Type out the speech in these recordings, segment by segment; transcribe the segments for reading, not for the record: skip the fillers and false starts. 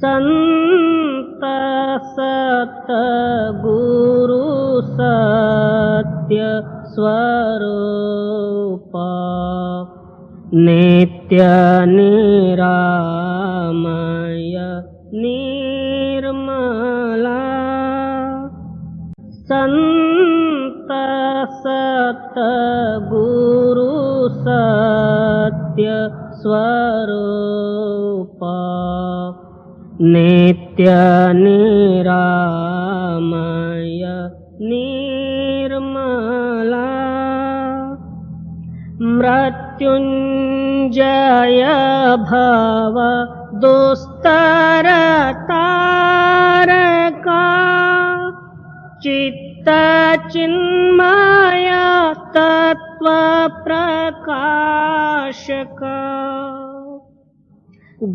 संत सतगुरु सत्य स्वरूप नित्य निरामय निर्मला संत सतगुरु सत्य स्वरूप नित्य निरामय निर्मला मृत्युंजय भव दुस्तर तारका चित्त चिन्मय तत्व प्रकाशका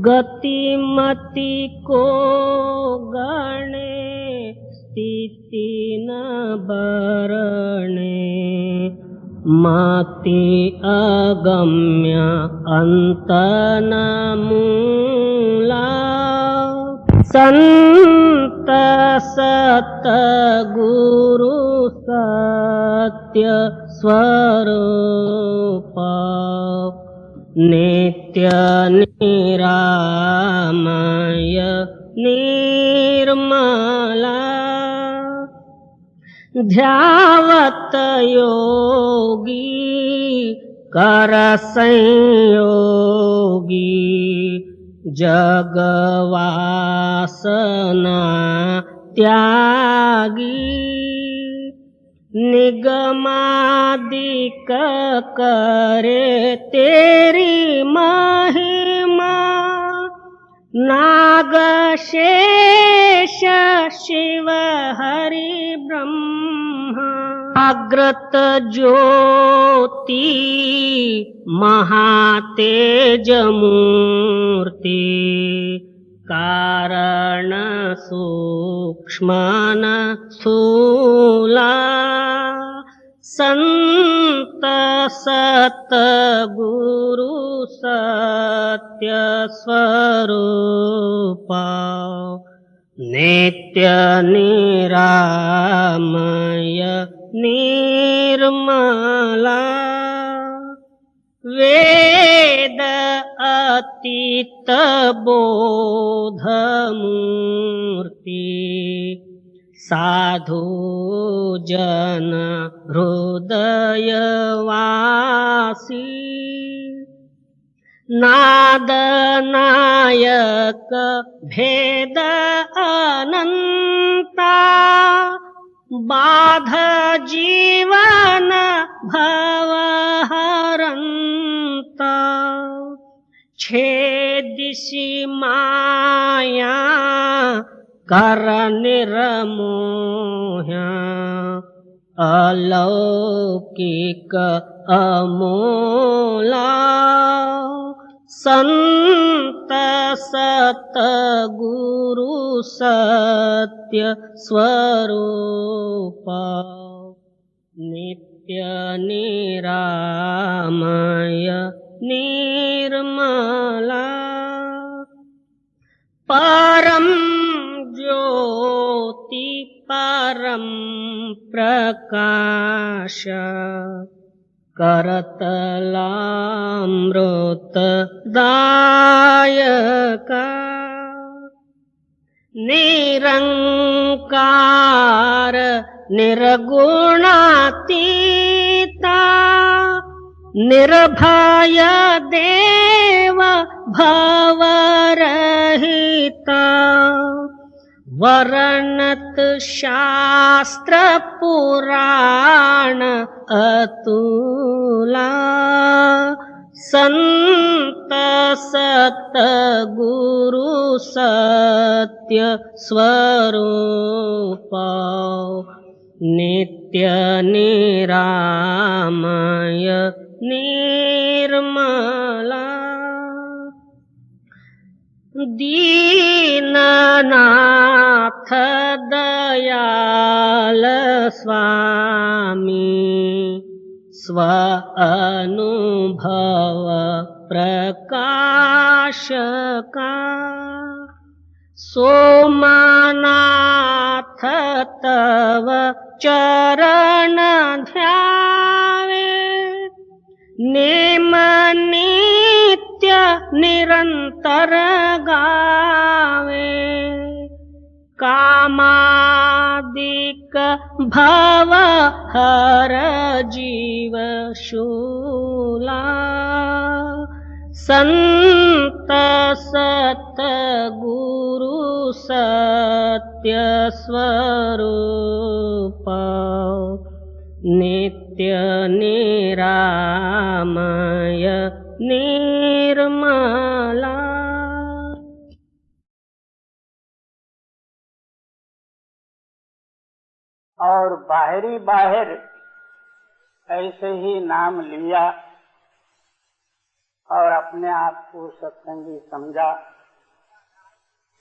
गतिमति को गणे स्थिति न बरणे मति अगम्य अंत न मूला संत सतगुरु सत्य स्वरूप नित्य निरामय निर्मला ध्यावत योगी कर संयोगी जगवासना त्यागी निगमादिक करे तेरी महिमा नाग शेष शिव हरि ब्रह्मा अग्रत ज्योति महातेज मूर्ति कारण सूक्ष्मन स्थूला संत सतगुरु सत्य स्वरूप नित्य निरामय निर्मला वेद अतीत बोध मूर्ति साधु जन हृदय वासी नाद नायक भेद अनंता बाध जीवन भव हरंता छेदिसि माया कर निर्मोह्या अलौकिक अमोला संत सतगुरु सत्य स्वरूप नित्य निरामय निर्मला परम ज्योति परम प्रकाश करतलामृत दायका निरंकार निर्गुणातीता निर्भय देव भवरहिता वर्णत शास्त्र पुराण अतुला संत सतगुरु सत्य स्वरूप नित्य निरामय निर्मला दीननाथ दयाल स्वामी स्व अनुभव प्रकाश का सोमनाथ तव चरण ध्यावे नेम नित्य निरंतर गावे कामादिक भव हर जीव शूला संत सत गुरु सत्य स्वरूप नित्य निरामय निर्मला। और बाहरी बाहर ऐसे ही नाम लिया और अपने आप को सत्संगी समझा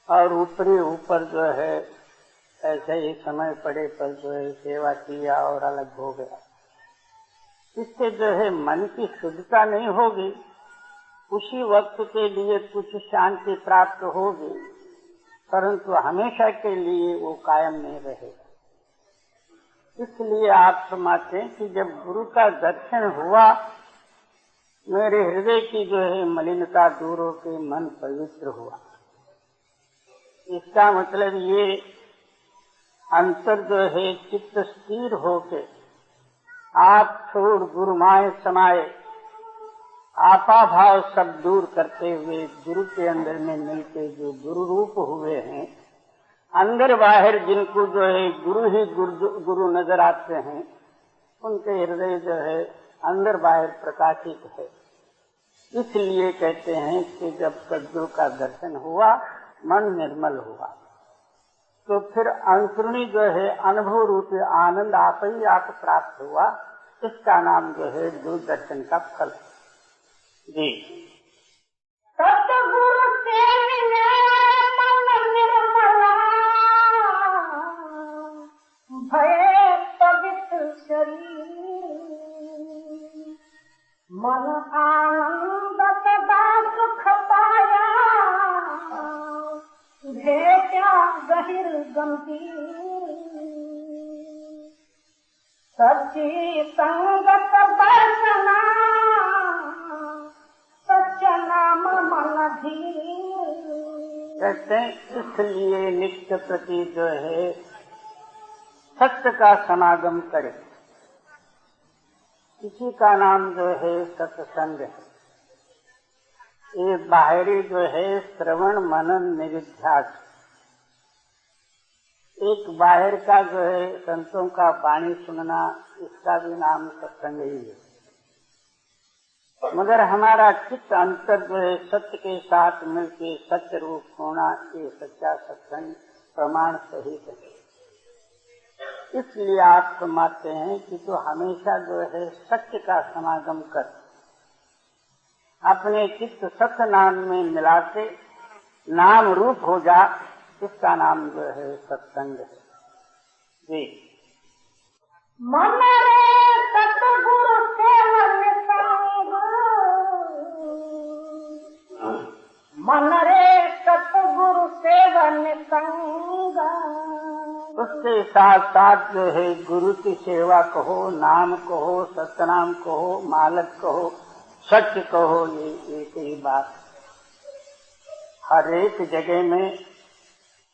और ऊपरी ऊपर जो है ऐसे ही समय पड़े पर जो है सेवा किया और अलग हो गया। इससे जो है मन की शुद्धता नहीं होगी, उसी वक्त के लिए कुछ शांति प्राप्त होगी, परंतु हमेशा के लिए वो कायम नहीं रहेगा। इसलिए आप समझते हैं कि जब गुरु का दर्शन हुआ, मेरे हृदय की जो है मलिनता दूर होकर मन पवित्र हुआ। इसका मतलब ये अंतर जो है चित्त स्थिर होके आप छोड़ गुरु माए समाये आपा भाव सब दूर करते हुए गुरु के अंदर में मिलते जो गुरु रूप हुए हैं, अंदर बाहर जिनको जो है गुरु ही गुरु नजर आते हैं, उनके हृदय जो है अंदर बाहर प्रकाशित है। इसलिए कहते हैं कि जब सद्गुरु का दर्शन हुआ, मन निर्मल हुआ, तो फिर अंतर्णी जो है अनुभव रूप आनंद आप ही आप प्राप्त हुआ। इसका नाम जो है दूरदर्शन का फल जी। सतगुरु से मिले मन निर्मला भये पवित्र शरीर मन आनंद सदा सुख पाया भेजा गहिर गंभीर सच्ची संगत बसना सच्चा नाम मन धीर। कहते हैं इसलिए नित्य प्रति जो है सत्य का समागम करे, इसी का नाम जो है सत्संग है। ये बाहरी जो है श्रवण मनन निधिध्यास, एक बाहर का जो है संतों का वाणी सुनना, इसका भी नाम सत्संग ही है। मगर हमारा चित्त अंतर जो है सत्य के साथ मिलके सत्य रूप होना, ये सच्चा सत्संग प्रमाण सहित है। इसलिए आप समझते हैं कि तो हमेशा जो है सत्य का समागम कर अपने चित्त सत्य नाम में मिला के नाम रूप हो जा, इसका नाम जो है सत्संग है जी। मन रे सतगुरु सेवन संग, मन रे सतगुरु सेवन संग। उसके साथ साथ जो है गुरु की सेवा कहो, नाम कहो, सतनाम कहो, मालक कहो, सत्य कहो, ये एक ही बात। हर एक जगह में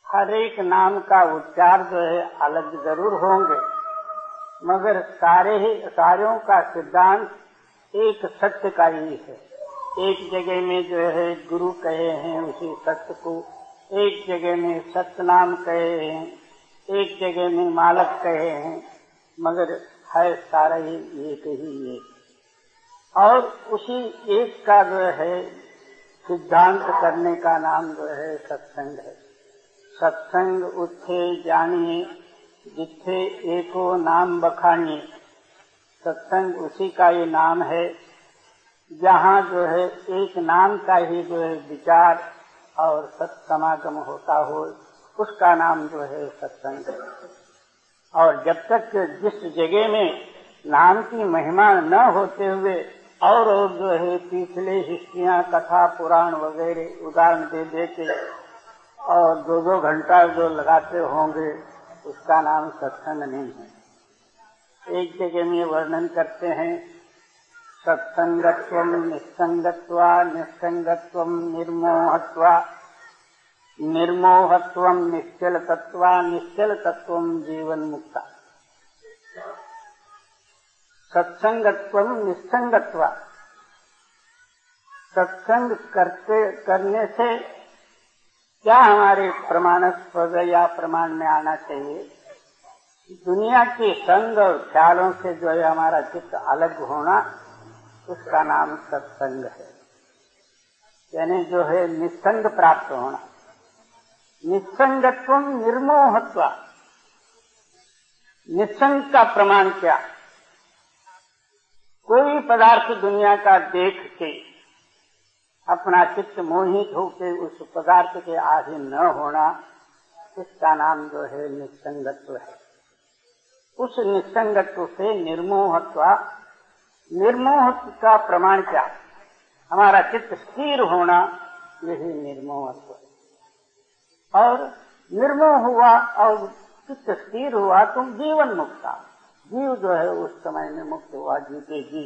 हर एक नाम का उच्चार जो है अलग जरूर होंगे, मगर सारों का सिद्धांत एक सत्य का ही है। एक जगह में जो है गुरु कहे हैं उसी सत्य को, एक जगह में सत्य नाम कहे हैं, एक जगह में मालक कहे हैं, मगर है सारा ही एक ही एक। और उसी एक का जो है सिद्धांत करने का नाम जो है सत्संग है। सत्संग उठे जानिए जिथे एको नाम बखानिए, सत्संग उसी का ये नाम है जहाँ जो है एक नाम का ही जो है विचार और सत्समागम होता हो, उसका नाम जो है सत्संग है। और जब तक जिस जगह में नाम की महिमा न होते हुए और जो है पिछले हिस्ट्रियाँ, कथा, पुराण वगैरह उदाहरण दे के और 2-2 घंटा जो लगाते होंगे उसका नाम सत्संग नहीं है। एक जगह में वर्णन करते हैं, सत्संगत्वम निस्संगत्वा निस्संगत्वम निर्मोहत्वा निर्मोहत्वम निश्चल तत्वा निश्चल तत्वम जीवन मुक्ता। सत्संगत्वम निस्संगत्वा, सत्संग करने से क्या हमारे प्रमाणास्पद या प्रमाण में आना चाहिए? दुनिया के संग और ख्यालों से जो है हमारा चित्त अलग होना, उसका नाम सत्संग है। यानी जो है निस्संग प्राप्त होना। निस्संगत्व निर्मोहत्वा, निस्संग का प्रमाण क्या? कोई पदार्थ दुनिया का देख के अपना चित्त मोहित होकर उस पदार्थ के आधीन न होना, इसका नाम जो है निस्संगत्व है। उस निस्संगत्व से निर्मोहत्वा, निर्मोहत्व का प्रमाण क्या? हमारा चित्त स्थिर होना, यही निर्मोहत्व है। और निर्मोह हुआ और चित्त स्थिर हुआ तो जीवन मुक्ता, जीव जो है उस समय में मुक्त हुआ, जीते जी।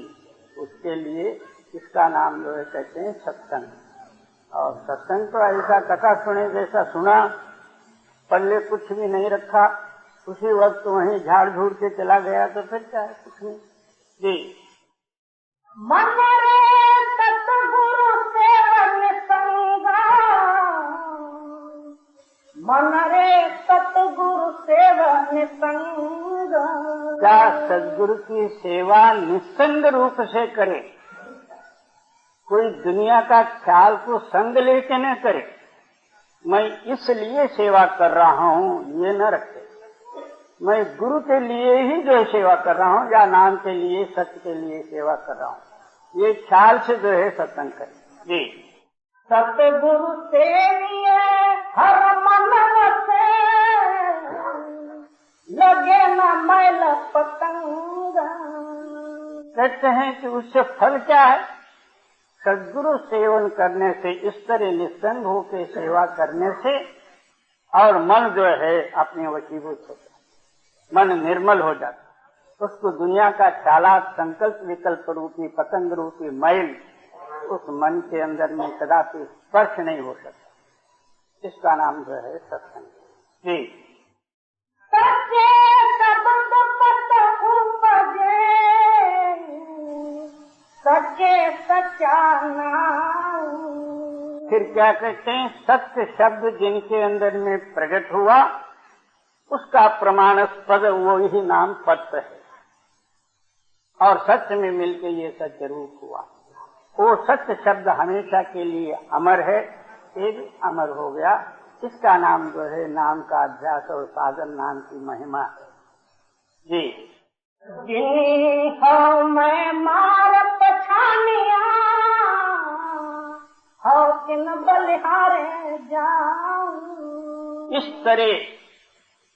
उसके लिए इसका नाम जो है कहते हैं सत्संग। और सत्संग तो ऐसा कथा सुने जैसा सुना, पल्ले कुछ भी नहीं रखा, उसी वक्त वहीं झाड़ झूड़ के चला गया, तो फिर क्या है? कुछ नहीं जी। मन रे सतगुरु सेवन संगा, मन रे सतगुरु सेवन संगा। क्या सदगुरु की सेवा निस्संग रूप से करे? कोई दुनिया का ख्याल को संग लेके न करे, मैं इसलिए सेवा कर रहा हूँ, ये न रखे। मैं गुरु के लिए ही जो सेवा कर रहा हूँ, या नाम के लिए, सत्य के लिए सेवा कर रहा हूँ, ये ख्याल से जो है सत्संग करे जी। सतगुरु सेविए हर मन से, लगे न मैल पतंग। कहते हैं कि उससे फल क्या है? सद्गुरु सेवन करने से, इस तरह निस्संग होकर सेवा करने से, और मन जो है अपने वशीभूत होता, मन निर्मल हो जाता, उसको दुनिया का ख्यालात, संकल्प विकल्प रूपी पतंग रूपी मैल उस मन के अंदर में कदापि स्पर्श नहीं हो सकता। इसका नाम जो है सत्संग जी। सच्चे शब्द पत उपजे, सच्चे सच्चा नाम। फिर क्या कहते हैं? सत्य शब्द जिनके अंदर में प्रकट हुआ, उसका प्रमाणास्पद वो ही नाम सत्य है, और सत्य में मिलके ये सत्य रूप हुआ। वो सत्य शब्द हमेशा के लिए अमर है, ये भी अमर हो गया। इसका नाम जो है नाम का अभ्यास और साधन, नाम की महिमा जी। जिन्हीं हो मैं मार पछानिया, हो किन बलिहारे जाऊं। इस तरह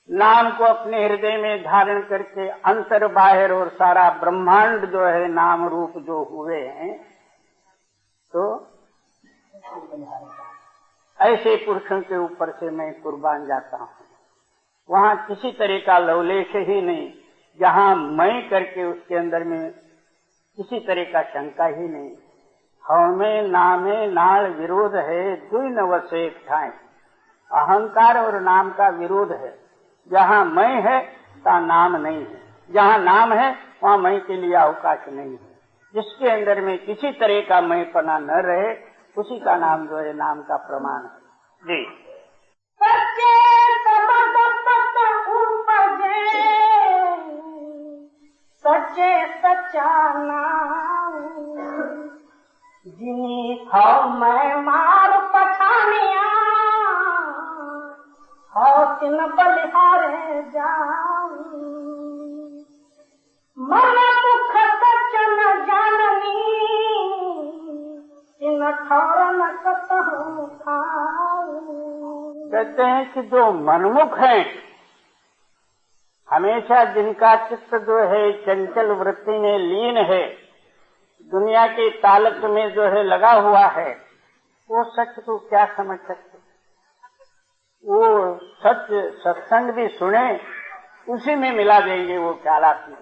नाम को अपने हृदय में धारण करके अंतर बाहर और सारा ब्रह्मांड जो है नाम रूप जो हुए हैं, तो ऐसे पुरुषों के ऊपर से मैं कुर्बान जाता हूँ। वहाँ किसी तरह का लवलेश ही नहीं, जहाँ मैं करके उसके अंदर में किसी तरह का शंका ही नहीं। हमें नामे नाल विरोध है, दुई नवस एक ठाए। अहंकार और नाम का विरोध है। जहाँ मैं है वहाँ नाम नहीं है, जहाँ नाम है वहाँ मैं के लिए अवकाश नहीं है। जिसके अंदर में किसी तरह का मैंपना न रहे, उसी का नाम जो है नाम का प्रमाण है जी। सच्चे शब्द पत उपजे, सच्चे सच्चा नाम। जिन्हीं हो मैं मार पछानिया, हो किन बलिहारे जाऊं। मन दुख सच न जाननी, इन ठौर न कतहु खाऊं। कहते हैं कि जो मनमुख हैं, हमेशा जिनका चित्त जो है चंचल वृत्ति में लीन है, दुनिया के तालक में जो है लगा हुआ है, वो सच को क्या समझ सकते? वो सत्य सत्संग भी सुने, उसी में मिला देंगे वो ख्यालात में,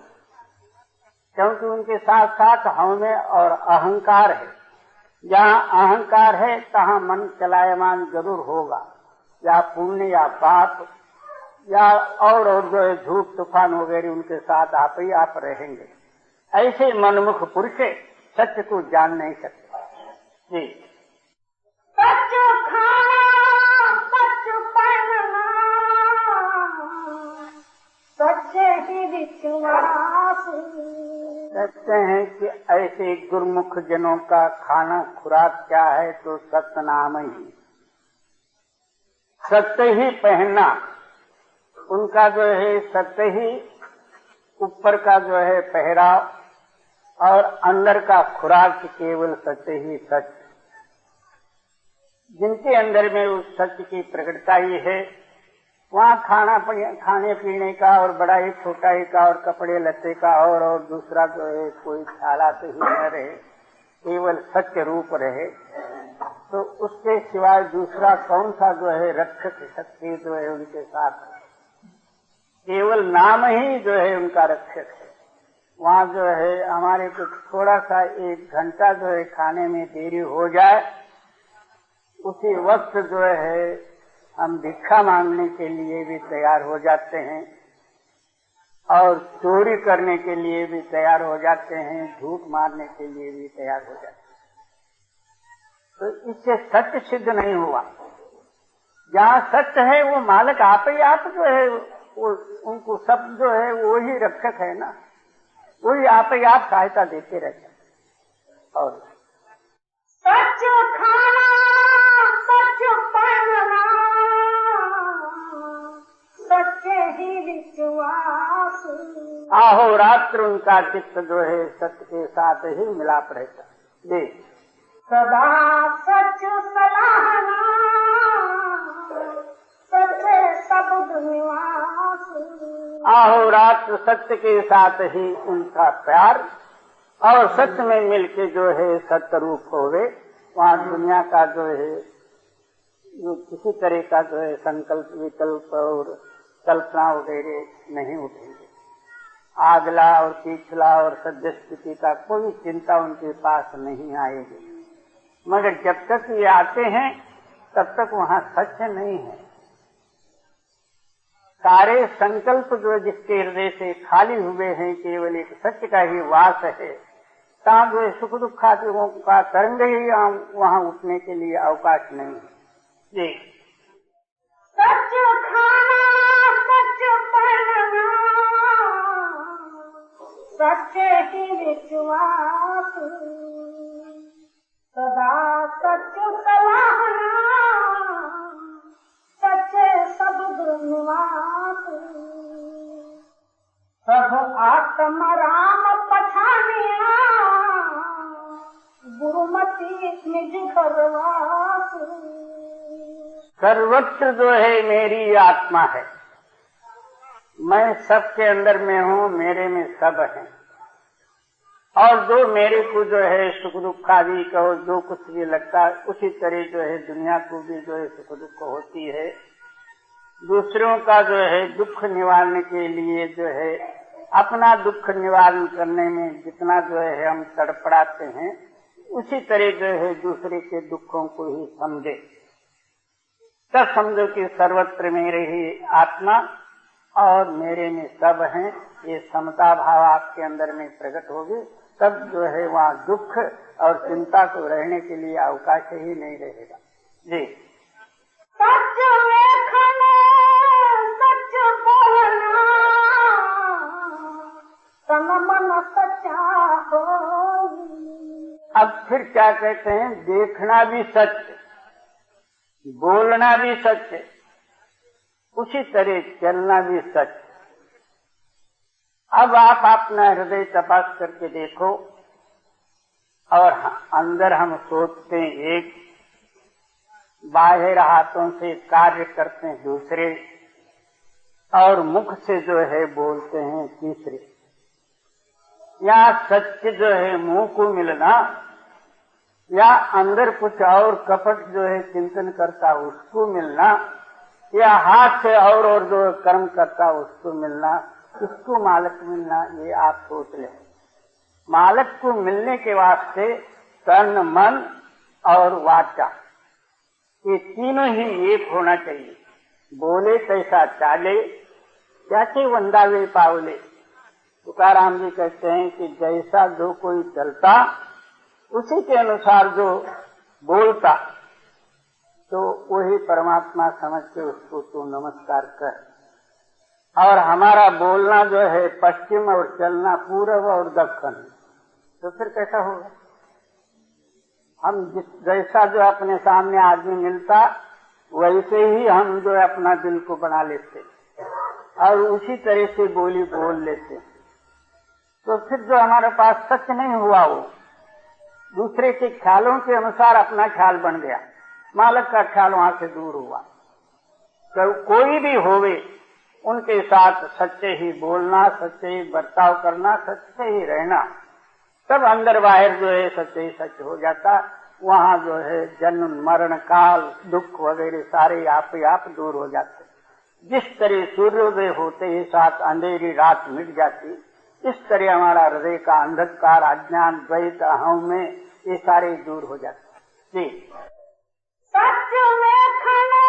क्योंकि उनके साथ साथ हमें और अहंकार है। जहाँ अहंकार है तहाँ मन चलायमान जरूर होगा, या पुण्य या पाप या और जो है झूठ तूफान वगैरह उनके साथ आप ही आप रहेंगे। ऐसे मनमुख पुरुष सत्य को जान नहीं सकते। जी, सच खाना सच पहनना सच ही विश्वास। कहते हैं कि ऐसे गुरुमुख जनों का खाना खुराक क्या है, तो सतनाम ही, सत्य ही पहनना। उनका जो है सत्य ही ऊपर का जो है पहराव, और अंदर का खुराक केवल सत्य ही सत्य। जिनके अंदर में उस सत्य की प्रकटता ही है, वहाँ खाने पीने का और बड़ा ही छोटा ही का और कपड़े लत्ते का और दूसरा जो है कोई ख्यालात ही न रहे, केवल सत्य रूप रहे, तो उसके सिवाय दूसरा कौन सा जो है रक्षक शक्ति जो है उनके साथ। केवल नाम ही जो है उनका रक्षक है। वहाँ जो है हमारे को थोड़ा सा 1 घंटा जो है खाने में देरी हो जाए, उसी वक्त जो है हम भिक्षा मांगने के लिए भी तैयार हो जाते हैं, और चोरी करने के लिए भी तैयार हो जाते हैं, झूठ मारने के लिए भी तैयार हो जाते हैं। तो इससे सत्य सिद्ध नहीं हुआ। जहाँ सत्य है वो मालिक आप ही आप जो है वो, उनको सब जो है वो ही रक्षक है ना, वही आप ही आप सहायता देते रहते हैं। और सच खाना सच पहनना सच ही विश्वास। अहोरात्र उनका चित्त जो है सत्य के साथ ही मिलाप रहता है। सदा सच सलाहना सच शब्द निवास। अहोरात्र सत्य के साथ ही उनका प्यार, और सत्य में मिलके जो है सत्य रूप होवे। वहाँ दुनिया का जो है जो किसी तरह का जो है संकल्प विकल्प और कल्पना वगैरह नहीं उठेंगे। आगला और पिछला और सद्य स्थिति का कोई चिंता उनके पास नहीं आएगी। मगर जब तक ये आते हैं तब तक वहाँ सत्य नहीं है। सारे संकल्प जो जिसके हृदय से खाली हुए हैं, केवल एक सत्य का ही वास है। तहाँ जो सुख दुखादियों का तरंग ही वहाँ उठने के लिए अवकाश नहीं है। जी, सच खाना सच पहनना सच ही विश्वास। सदा सच सलाहना सच शब्द निवास। सब आत्म राम पछानिया गुरुमती निज परवास। सर्वत्र जो है मेरी आत्मा है, मैं सबके अंदर में हूँ, मेरे में सब है। और जो मेरे को जो है सुख दुख आदि कहो जो कुछ भी लगता है, उसी तरह जो है दुनिया को भी जो है सुख दुख होती है। दूसरों का जो है दुख निवारने के लिए जो है अपना दुख निवारण करने में जितना जो है हम तड़पड़ाते हैं, उसी तरह जो है दूसरे के दुखों को ही समझे। तब समझो कि सर्वत्र मेरे ही आत्मा और मेरे में सब हैं। ये समता भाव आपके अंदर में प्रकट होगी, तब जो है वहाँ दुख और चिंता को रहने के लिए अवकाश ही नहीं रहेगा। जी, सच लेखना सच बोलना तन मन सच्चा हो। अब फिर क्या कहते हैं, देखना भी सच, बोलना भी सच, उसी तरह चलना भी सच। अब आप अपना हृदय तपास करके देखो, और अंदर हम सोचते हैं एक, बाहर हाथों से कार्य करते हैं दूसरे, और मुख से जो है बोलते हैं तीसरे। या सत्य जो है मुंह को मिलना, या अंदर कुछ और कपट जो है चिंतन करता उसको मिलना, या हाथ से और जो कर्म करता उसको मिलना, उसको मालिक मिलना, ये आप सोच लें। मालिक को मिलने के वास्ते तन, मन और वाचा, ये तीनों ही एक होना चाहिए। बोले तैसा चाले, जैसे वंदावे पावले। तुकाराम जी कहते हैं कि जैसा जो कोई चलता उसी के अनुसार जो बोलता, तो वही परमात्मा समझ के उसको तो नमस्कार कर। और हमारा बोलना जो है पश्चिम और चलना पूर्व और दक्षिण, तो फिर कैसा होगा? हम जैसा जो अपने सामने आदमी मिलता वैसे ही हम जो है अपना दिल को बना लेते और उसी तरह से बोली बोल लेते, तो फिर जो हमारे पास सच नहीं हुआ, वो दूसरे के ख्यालों के अनुसार अपना ख्याल बन गया, मालिक का ख्याल वहां से दूर हुआ। तो कोई भी होवे उनके साथ सच्चे ही बोलना, सच्चे ही बर्ताव करना, सच्चे ही रहना, तब अंदर बाहर जो है सच्चे ही सच हो जाता। वहाँ जो है जन्म मरण काल दुख वगैरह सारे आप दूर हो जाते। जिस तरह सूर्योदय होते ही साथ अंधेरी रात मिट जाती, इस तरह हमारा हृदय का अंधकार, अज्ञान, द्वैत, अहम में ये सारे दूर हो जाते। जी, सच देखना,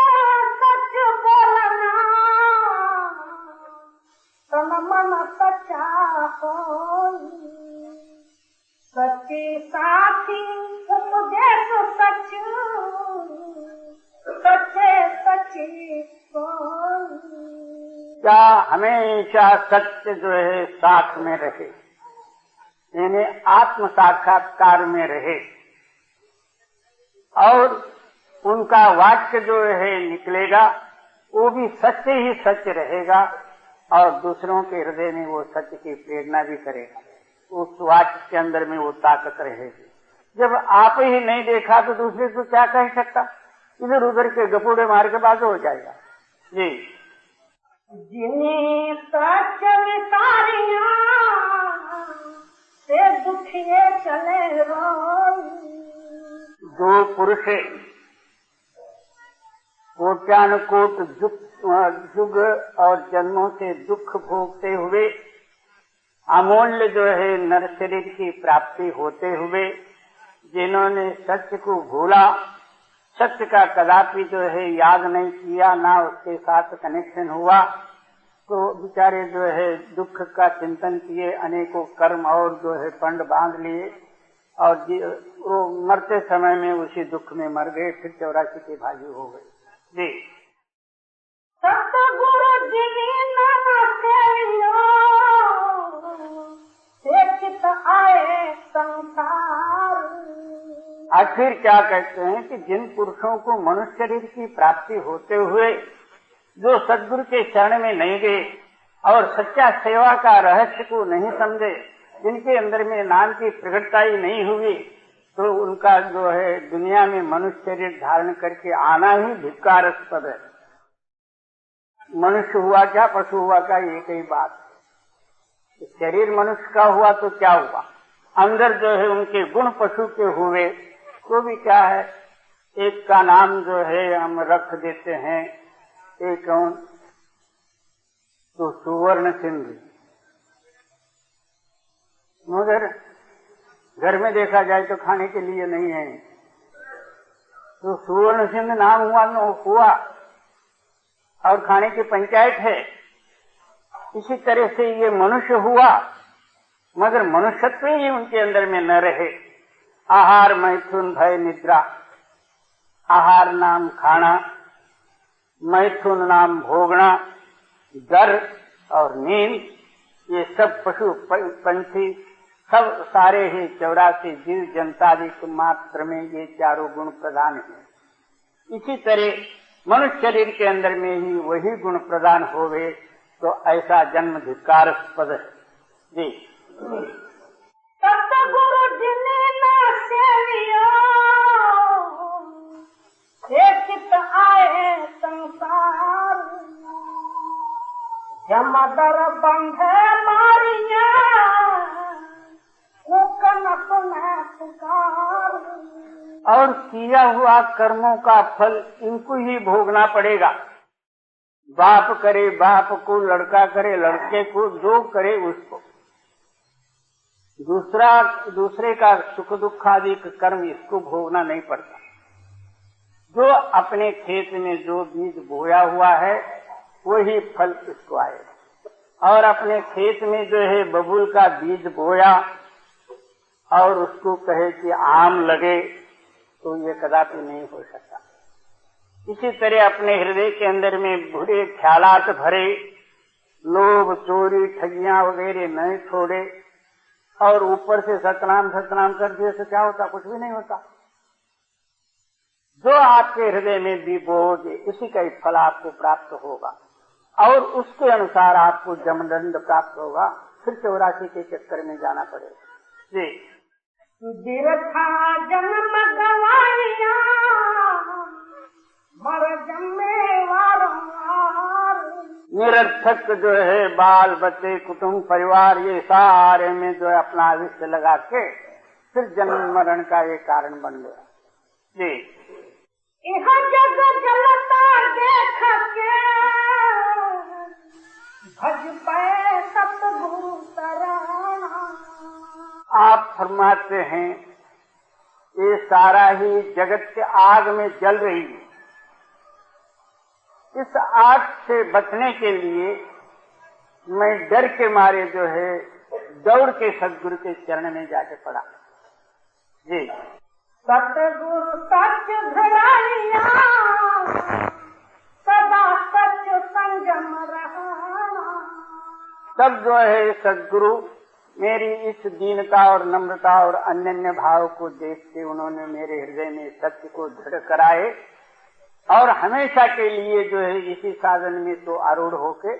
सच बोलना, तन मन सच्चा होई। सच्चे साथी उपदेश सच, सच्चे सच्ची होई। क्या हमेशा सत्य जो है साथ में रहे, यानी आत्म साक्षात्कार में रहे, और उनका वाक्य जो है निकलेगा वो भी सच्चे ही सच रहेगा, और दूसरों के हृदय में वो सत्य की प्रेरणा भी करेगा। उस वाक्य के अंदर में वो ताकत रहेगी। जब आप ही नहीं देखा तो दूसरे को क्या कह सकता? इधर उधर के गपूड़े मार के बाजू हो जाएगा। जी, जिन्हें सच विसारियां से दुखिए चले रोई। जो पुरुष कोट्यानुकोट युग और जन्मों से दुख भोगते हुए, अमूल्य जो है नर शरीर की प्राप्ति होते हुए, जिन्होंने सत्य को भूला, सत्य का कदापि जो है याद नहीं किया, ना उसके साथ कनेक्शन हुआ, तो बेचारे जो है दुख का चिंतन किए, अनेकों कर्म और जो है पंड बांध लिए, और वो मरते समय में उसी दुख में मर गए, फिर 84 के भागी हो गए। जी, सतगुरु जी चित आए संसार। आखिर क्या कहते हैं कि जिन पुरुषों को मनुष्य शरीर की प्राप्ति होते हुए जो सद्गुरु के शरण में नहीं गए और सच्चा सेवा का रहस्य को नहीं समझे, जिनके अंदर में नाम की प्रकटता ही नहीं हुई, तो उनका जो है दुनिया में मनुष्य शरीर धारण करके आना ही धिक्कारास्पद है। मनुष्य हुआ क्या, पशु हुआ क्या, एक ही बात। शरीर मनुष्य का हुआ तो क्या हुआ, अंदर जो है उनके गुण पशु के हुए तो भी क्या है। एक का नाम जो है हम रख देते हैं, एक तो सुवर्ण सिंधु, मगर घर में देखा जाए तो खाने के लिए नहीं है, तो सुवर्ण सिंधु नाम हुआ और खाने की पंचायत है। इसी तरह से ये मनुष्य हुआ, मगर मनुष्यत्व ही उनके अंदर में न रहे। आहार मैथुन भय निद्रा, आहार नाम खाना, मैथुन नाम भोगना, डर और नींद, ये सब पशु पंछी सब सारे ही 84 जीव जनतादिक मात्र में ये चारों गुण प्रधान है। इसी तरह मनुष्य शरीर के अंदर में ही वही गुण प्रदान होवे, तो ऐसा जन्म धिक्कारास्पद है। जी, सतगुरु जिन्हें न सेवियो चित आए संसार। जमदर बंधे मारिया न सुने पुकार। और किया हुआ कर्मों का फल इनको ही भोगना पड़ेगा। बाप करे बाप को, लड़का करे लड़के को, जो करे उसको। दूसरे का सुख दुख आदि कर्म इसको भोगना नहीं पड़ता। जो अपने खेत में जो बीज बोया हुआ है वही फल इसको आएगा। और अपने खेत में जो है बबूल का बीज बोया और उसको कहे कि आम लगे, तो ये कदापि नहीं हो सकता। इसी तरह अपने हृदय के अंदर में बुरे ख्यालात भरे, लोभ चोरी ठगियां वगैरह नहीं छोड़े और ऊपर से सतनाम कर दिए तो क्या होता? कुछ भी नहीं होता। जो आपके हृदय में भी बोओगे उसी का ही फल आपको प्राप्त होगा और उसके अनुसार आपको जमदंड प्राप्त होगा। फिर 84 के चक्कर में जाना पड़ेगा। जी, बिरथा जन्म गवाइया मर जन्मे वारंवार। निरर्थक जो है बाल बच्चे कुटुंब परिवार ये सारे में जो है अपना आयुष्य लगा के फिर जन्म मरण का ये कारण बन गया। जी, यह जग जलता देख के भज पे सतगुरु शरणा। आप फरमाते हैं ये सारा ही जगत के आग में जल रही है। इस आग से बचने के लिए मैं डर के मारे जो है दौड़ के सदगुरु के चरण में जाके पड़ा। जी, सतगुरु सच धराइया सदा सच संयम रहना। तब जो है सदगुरु मेरी इस दीनता और नम्रता और अनन्य भाव को देख के उन्होंने मेरे हृदय में सत्य को दृढ़ कराए और हमेशा के लिए जो है इसी साधन में तो आरूढ़ होके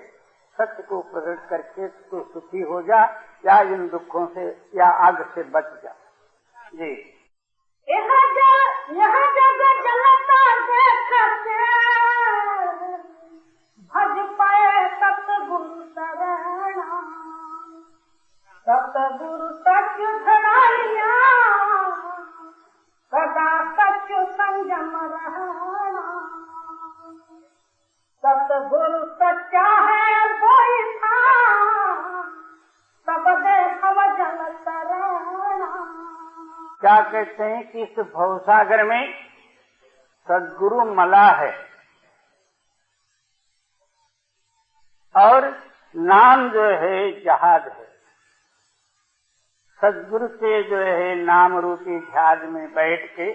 सत्य को प्रकट करके तो सुखी हो जा या इन दुखों से या आग से बच जा। जी, यह जग जलता देख के भज पाए सतगुरु शरणा। सतगुरु सच धराइया सदा सच संयम रहना। सतगुरु सच्चा है कोई था सब देखव जल शरणा। क्या कहते हैं कि इस भवसागर में सदगुरु मला है और नाम जो है जहाज है। सदगुरु के जो है नाम रूपी जहाज में बैठ के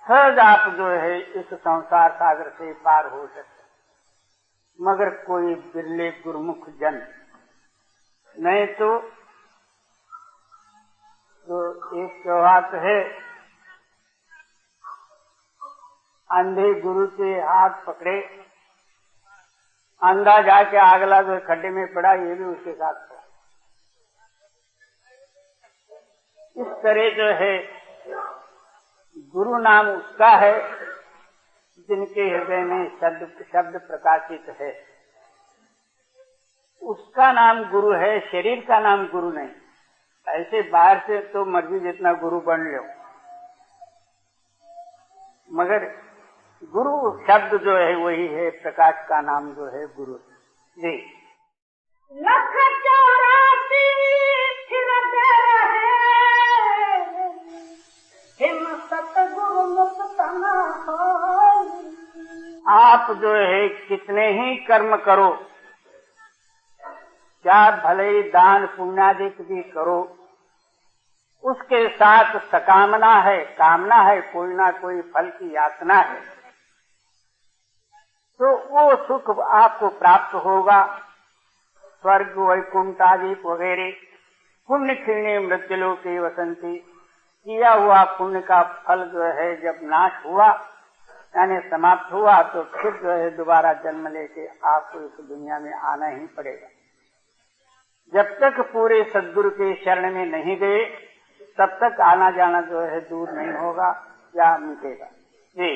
सहज आप जो है इस संसार सागर से पार हो सकते, मगर कोई बिरले गुरुमुख जन, नहीं तो एक कहावत है, अंधे गुरु के हाथ पकड़े, अंधा जाके अगला जो खड्डे में पड़ा ये भी उसके साथ पड़ा। इस तरह जो है गुरु नाम उसका है जिनके हृदय में शब्द प्रकाशित है, उसका नाम गुरु है, शरीर का नाम गुरु नहीं। ऐसे बाहर से तो मर्जी जितना गुरु बन लो, मगर गुरु शब्द जो है वही है, प्रकाश का नाम जो है गुरु। जी, लख 84 फिर दे रहे हिम सतगुरु मुक्त न होई। आप जो है कितने ही कर्म करो, क्या भले ही दान पुण्यादिक भी करो, उसके साथ सकामना है, कामना है, कोई ना कोई फल की यातना है, तो वो सुख आपको प्राप्त होगा। स्वर्ग वैकुंठ आदि वगैरह पुण्य खिलने मृत्युलोके वसंती। किया हुआ पुण्य का फल जो है जब नाश हुआ यानी समाप्त हुआ तो फिर जो है दोबारा जन्म लेके आपको इस दुनिया में आना ही पड़ेगा। जब तक पूरे सद्गुरु के शरण में नहीं गए तब तक आना जाना जो है दूर नहीं होगा या मिटेगा। जी,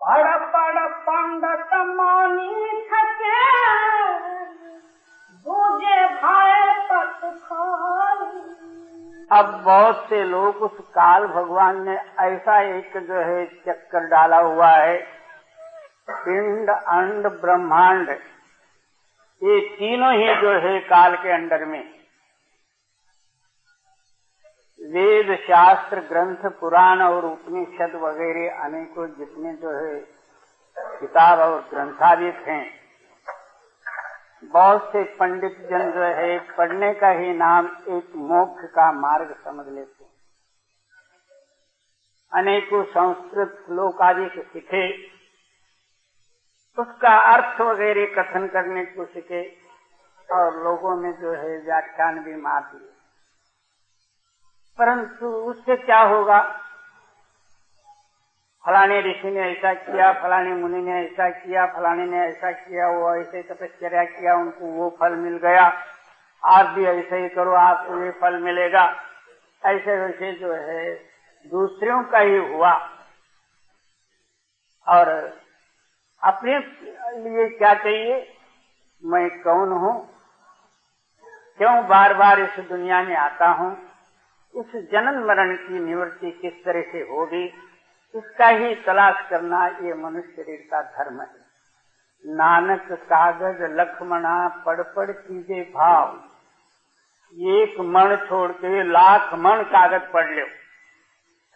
पड़ पड़ पंडित मानी थके दूजे भाई पत खोई। अब बहुत से लोग उस काल भगवान ने ऐसा एक जो है चक्कर डाला हुआ है, पिंड अंड ब्रह्मांड ये तीनों ही जो है काल के अंडर में, वेद शास्त्र ग्रंथ पुराण और उपनिषद वगैरह अनेकों जितने जो है किताब और ग्रंथादिक हैं, बहुत से पंडित जन जो है पढ़ने का ही नाम एक मोक्ष का मार्ग समझ लेते हैं। अनेकों संस्कृत श्लोक आदि से सीखे, उसका अर्थ वगैरह कथन करने को सीखे और लोगों में जो है व्याख्यान भी मार दिए, परंतु उससे क्या होगा? फलाने ऋषि ने ऐसा किया, फलाने मुनि ने ऐसा किया, फलाने ने ऐसा किया, वो ऐसे तपस्या किया, उनको वो फल मिल गया, आप भी ऐसे ही करो, आपको ये फल मिलेगा। ऐसे वैसे जो है दूसरों का ही हुआ और अपने लिए क्या चाहिए? मैं कौन हूँ, क्यों बार बार इस दुनिया में आता हूँ, इस जन्म मरण की निवृत्ति किस तरह से होगी, इसका ही तलाश करना ये मनुष्य शरीर का धर्म है। नानक कागज लखमणा पढ़ पढ़ कीजे भाव, एक मण छोड़ के लाख मण कागज पढ़ लो।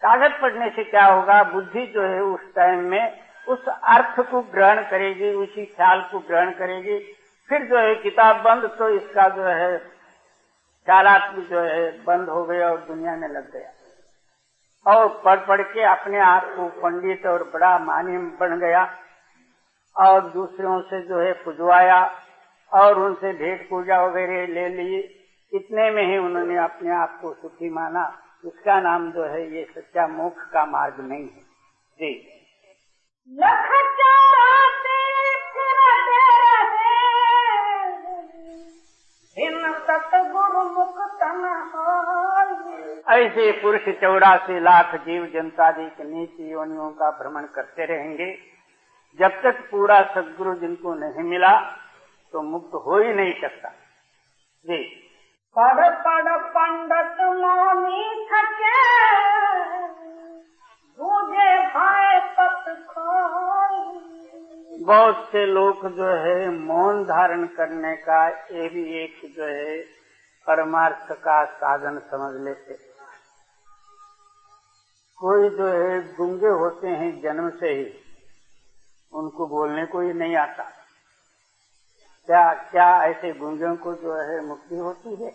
कागज पढ़ने से क्या होगा? बुद्धि जो है उस टाइम में उस अर्थ को ग्रहण करेगी, उसी ख्याल को ग्रहण करेगी। फिर जो है किताब बंद, तो इसका जो है ख्यालात्मक जो है बंद हो गया और दुनिया में लग गया और पढ़ पढ़ के अपने आप को पंडित और बड़ा मानी बन गया और दूसरों से जो है पुजवाया और उनसे भेंट पूजा वगैरह ले ली। इतने में ही उन्होंने अपने आप को सुखी माना। इसका नाम जो है ये सच्चा मोक्ष का मार्ग नहीं है जी। लख चौरासी फिरते रहे, बिन सतगुरु मुक्त न होई। ऐसे पुरुष 84 लाख जीव जनतादि के नीच योनियों का भ्रमण करते रहेंगे। जब तक पूरा सद्गुरु जिनको नहीं मिला तो मुक्त हो ही नहीं सकता जी। पढ़ पढ़ पंडित मौनी थके, बूझे भाई पत खोई। बहुत से लोग जो है मौन धारण करने का ये भी एक जो है परमार्थ का साधन समझ लेते। कोई जो है गूंगे होते हैं जन्म से ही, उनको बोलने को ही नहीं आता। क्या क्या ऐसे गूंगों को जो है मुक्ति होती है?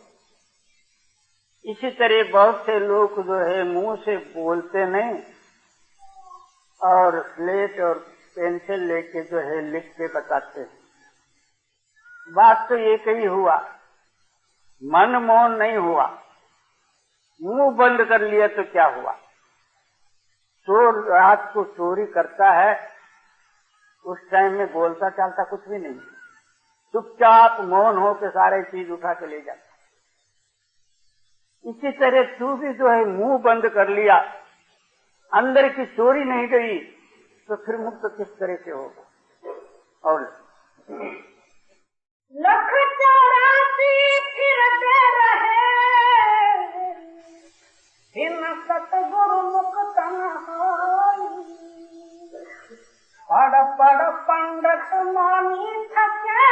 इसी तरह बहुत से लोग जो है मुंह से बोलते नहीं और स्लेट और पेंसिल लेके जो है लिख के बताते हैं। बात तो एक ही हुआ, मन मौन नहीं हुआ। मुंह बंद कर लिया तो क्या हुआ? चोर रात को चोरी करता है, उस टाइम में बोलता चालता कुछ भी नहीं, चुपचाप मौन हो के सारे चीज उठा के ले जाता। इसी तरह तू भी जो है मुंह बंद कर लिया, अंदर की चोरी नहीं गई, तो फिर मुक्त किस तरह से होगा? और लख चौरासी फिरते रहे, बिन सतगुरु मुक्त न होई। पढ़ पढ़ पंडित मौनी थके,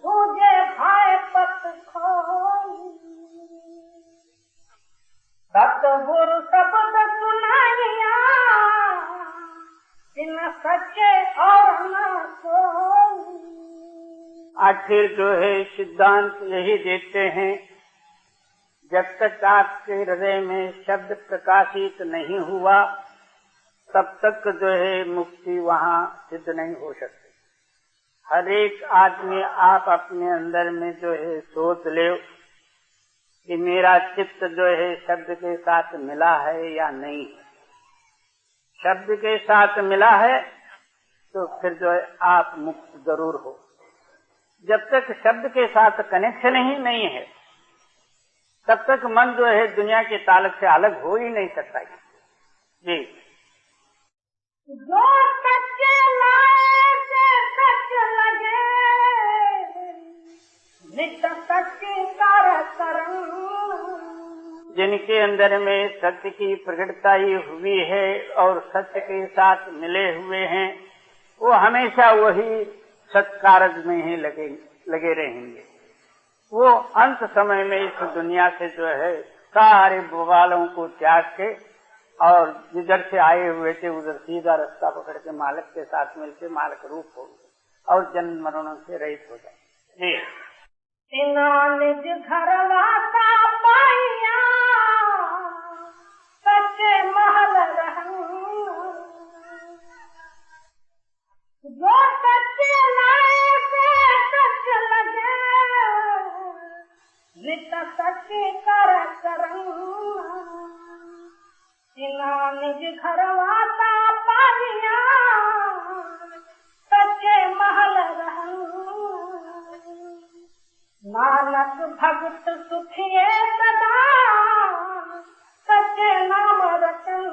बूझे भाई पत खोई। सतगुरु शब्द सुनाइया, बिन सच्चे और न कोई। आखिर जो है सिद्धांत यही देते हैं, जब तक आपके हृदय में शब्द प्रकाशित नहीं हुआ तब तक जो है मुक्ति वहाँ सिद्ध नहीं हो सकती। हर एक आदमी आप अपने अंदर में जो है सोच ले कि मेरा चित्त जो है शब्द के साथ मिला है या नहीं। शब्द के साथ मिला है तो फिर जो है आप मुक्त जरूर हो। जब तक शब्द के साथ कनेक्शन ही नहीं है तब तक मन जो है दुनिया के ताल्लुक से अलग हो ही नहीं सकता जी। जो सच्चे लाए से सच लगे, नित्य सच्ची कर। जिनके अंदर में सत्य की प्रकटता ही हुई है और सत्य के साथ मिले हुए हैं, वो हमेशा वही सत्कारज में ही लगे रहेंगे। वो अंत समय में इस दुनिया से जो है सारे बवालों को त्याग के और जिधर से आए हुए थे उधर सीधा रास्ता पकड़ के मालिक के साथ मिलके मालिक रूप हो गए और जन्म मरणों से रहित हो जाए। जी निज घर वासा पाइया सच्चे महल रहन, जो सच्चे लाए से सच लगे रित सच्ची कर करन। निज घर वासा पाइया सच्चे महल रहन, नानक भगत सुखिए सदा सच्चे नाम रटन।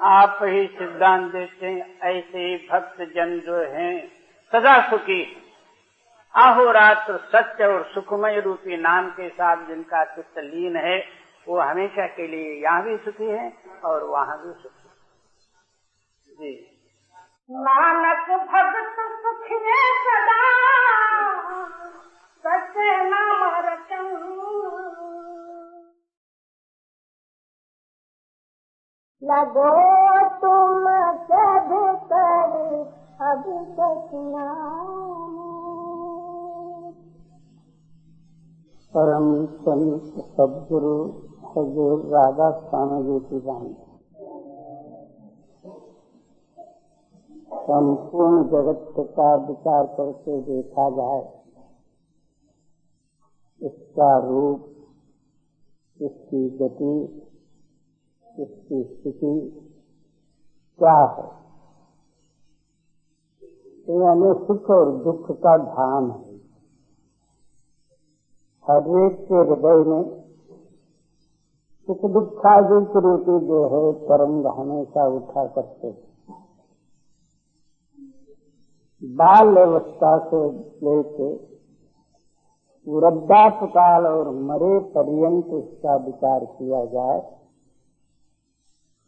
आप ही सिद्धांत देते हैं, ऐसे ही भक्त जन जो हैं सदा सुखी, अहोरात्र सत्य और सुखमय रूपी नाम के साथ जिनका चित्त लीन है वो हमेशा के लिए यहाँ भी सुखी है और वहाँ भी सुखी। जी नानक भगत सुखिए सदा सच्चे नाम रटन। लगो तुम सब कर अब तक परम संत सद्गुरु हजूर राधा स्वामी जी की वाणी। संपूर्ण जगत का विचार करके देखा जाए, इसका रूप, इसकी गति, इसकी स्थिति क्या है? यानी सुख और दुख का धाम है। हर एक के हृदय में सुख दुखादिक रूपी जो है तरंग हमेशा उठा करते हैं। बाल अवस्था से लेके वृद्धापकाल और मरे पर्यंत इसका विचार किया जाए,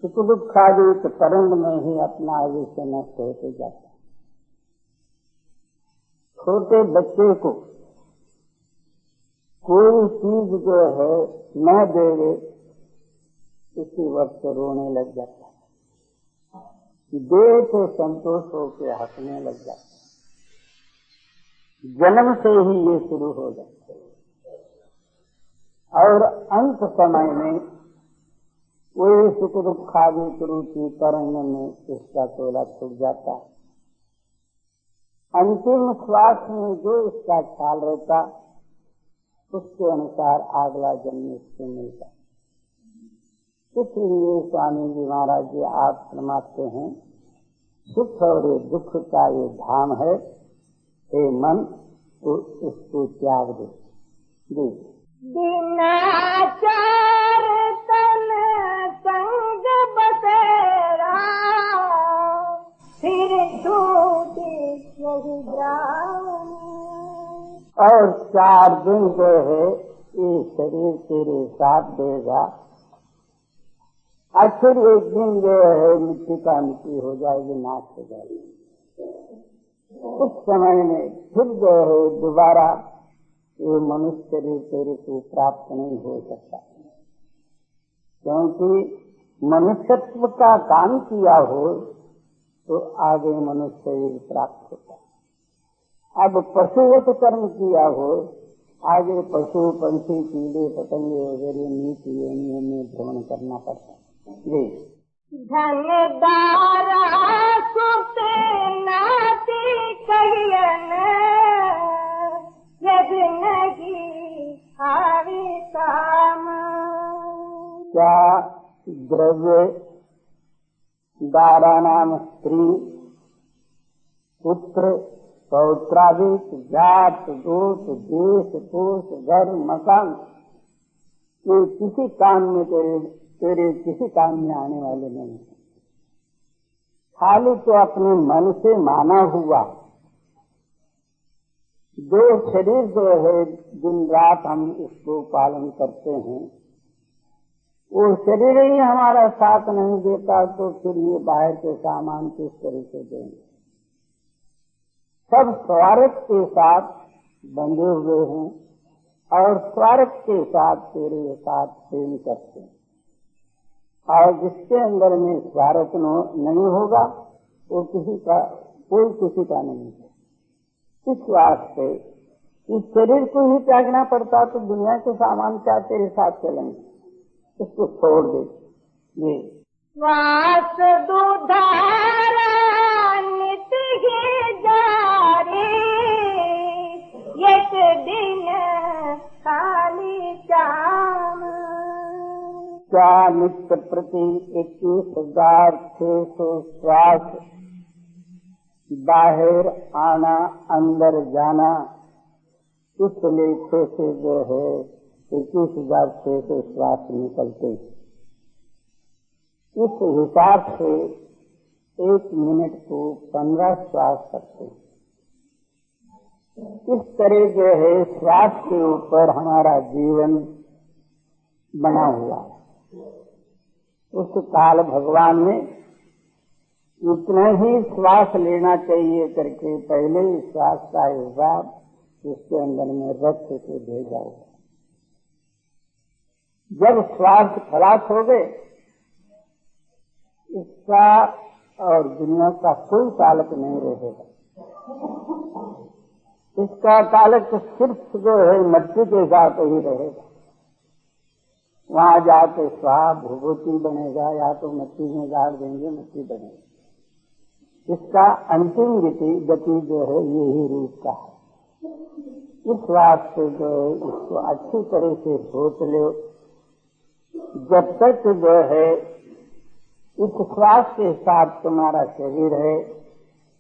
सुख दुखादिक तरंग में ही अपना आयुष्य नष्ट होते जाता है। छोटे बच्चे को कोई चीज जो है न देवे उसी वक्त रोने लग जाता है, दे तो संतोष होकर हंसने लग जाता है। जन्म से ही ये शुरू हो जाता है और अंत समय में वही सुख दुखादिक रूपी तरंग में इसका तोला छूट जाता है। अंतिम श्वास में जो इसका ख्याल रहता उसके अनुसार अगला जन्म इसको मिलता। इसलिए स्वामी जी महाराज जी आप फरमाते हैं, सुख और दुख का ये धाम है, हे मन तो इसको त्याग दे। जी दिनाचार तन संग बसेरा फिर छूटी यही जान। और 4 दिन जो है ये शरीर तेरे साथ देगा, आखिर एक दिन जो है मिट्टी का मिट्टी हो जाएगी, नाश हो जाएगी। उस समय में फिर जो है दोबारा ये मनुष्य शरीर तेरे को प्राप्त नहीं हो सकता, क्योंकि मनुष्यत्व का काम किया हो तो आगे मनुष्य शरीर प्राप्त होता है। अब पशुवत कर्म किया हो, आगे पशु पंछी कीड़े पतंगे वगैरह नीच योनियों में भ्रमण करना पड़ता है। जी धनदारा सुते नाती कहियन यदि नहीं हावी काम। क्या द्रव्य दारा नाम स्त्री पुत्र पौत्रादिक जात दोष देश कोष घर मकान ये किसी काम में तेरे किसी काम में आने वाले नहीं। खाली तो अपने मन से माना हुआ जो शरीर जो है दिन रात हम उसको पालन करते हैं, वो शरीर ही हमारा साथ नहीं देता तो फिर ये बाहर के सामान किस तरह से देंगे। सब स्वार्थ के साथ बंधे हुए हैं और स्वार्थ के साथ तेरे साथ प्रेम करते हैं। और जिसके अंदर में स्वार्थ नहीं होगा वो कोई किसी का नहीं है। इस वास्ते इस शरीर को ही त्यागना पड़ता तो दुनिया के सामान क्या तेरे साथ चलेंगे, इसको छोड़ दे। ये श्वास दुधारा नित ही जारी, एक दिन खाली जाम। क्या नित्य प्रति 21,600 श्वास बाहर आना अंदर जाना, इस लेखे से जो है 21,600 श्वास निकलते। इस हिसाब से 1 मिनट को 15 श्वास करते। इस तरह जो है श्वास के ऊपर हमारा जीवन बना हुआ। उस काल भगवान ने इतना ही श्वास लेना चाहिए करके पहले ही श्वास का हिसाब उसके अंदर में रख के भेजा होगा। जब श्वास खलास हो गए, इसका और दुनिया का कोई ताल्लुक नहीं रहेगा। इसका ताल्लुक सिर्फ जो है मट्टी के साथ ही रहेगा। वहां जाके स्वाहा भूभूति बनेगा या तो मट्टी में गाड़ देंगे, मट्टी बनेगा। इसका अंतिम गति जो है यही रूप का है। इस वास्ते जो है इसको अच्छी तरह से सोच लो। जब तक जो है इस श्वास के साथ तुम्हारा शरीर है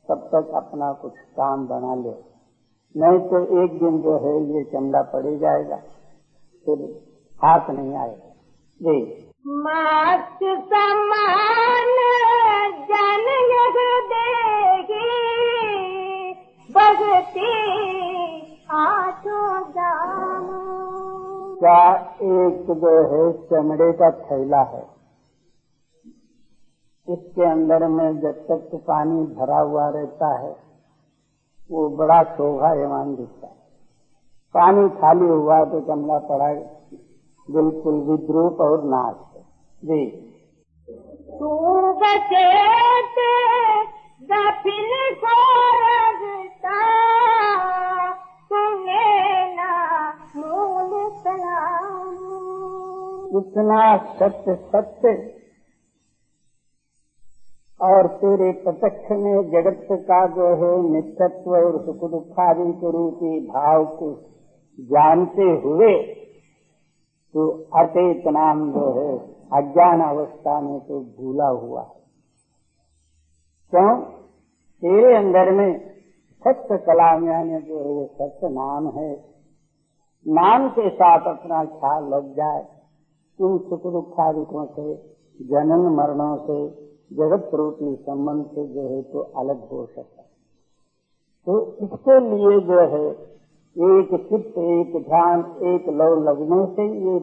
तब तक अपना कुछ काम बना लो, नहीं तो एक दिन जो है ये चमड़ा पड़ जाएगा, फिर हाथ नहीं आएगा। जी मात समान जन यग देगी, भगती आठों जाम। क्या एक जो है चमड़े का थैला है, इसके अंदर में जब तक तो पानी भरा हुआ रहता है वो बड़ा शोभायमान दिखता है। पानी खाली हुआ तो चमड़ा पड़ा बिल्कुल विद्रूप और नाश है। जी तू बचेत गफिल को रगता, सुने ना मूल सलाम। इतना सत्य और तेरे प्रत्यक्ष में जगत का जो है नित्यत्व और सुख दुखादि के रूपी भाव को जानते हुए तो अचेत नाम जो है अज्ञान अवस्था में तो भूला हुआ है। क्यों? तेरे अंदर में सत्य कलाम यानी जो है ये सत्य नाम है। नाम के साथ अपना ख्याल लग जाए, इन सुख दुखादिकों से, जनन मरणों से, जगत रूपी संबंध से जो है तो अलग हो सकता है। तो इसके लिए जो है एक चित्त, एक ध्यान, एक लव लगने से ये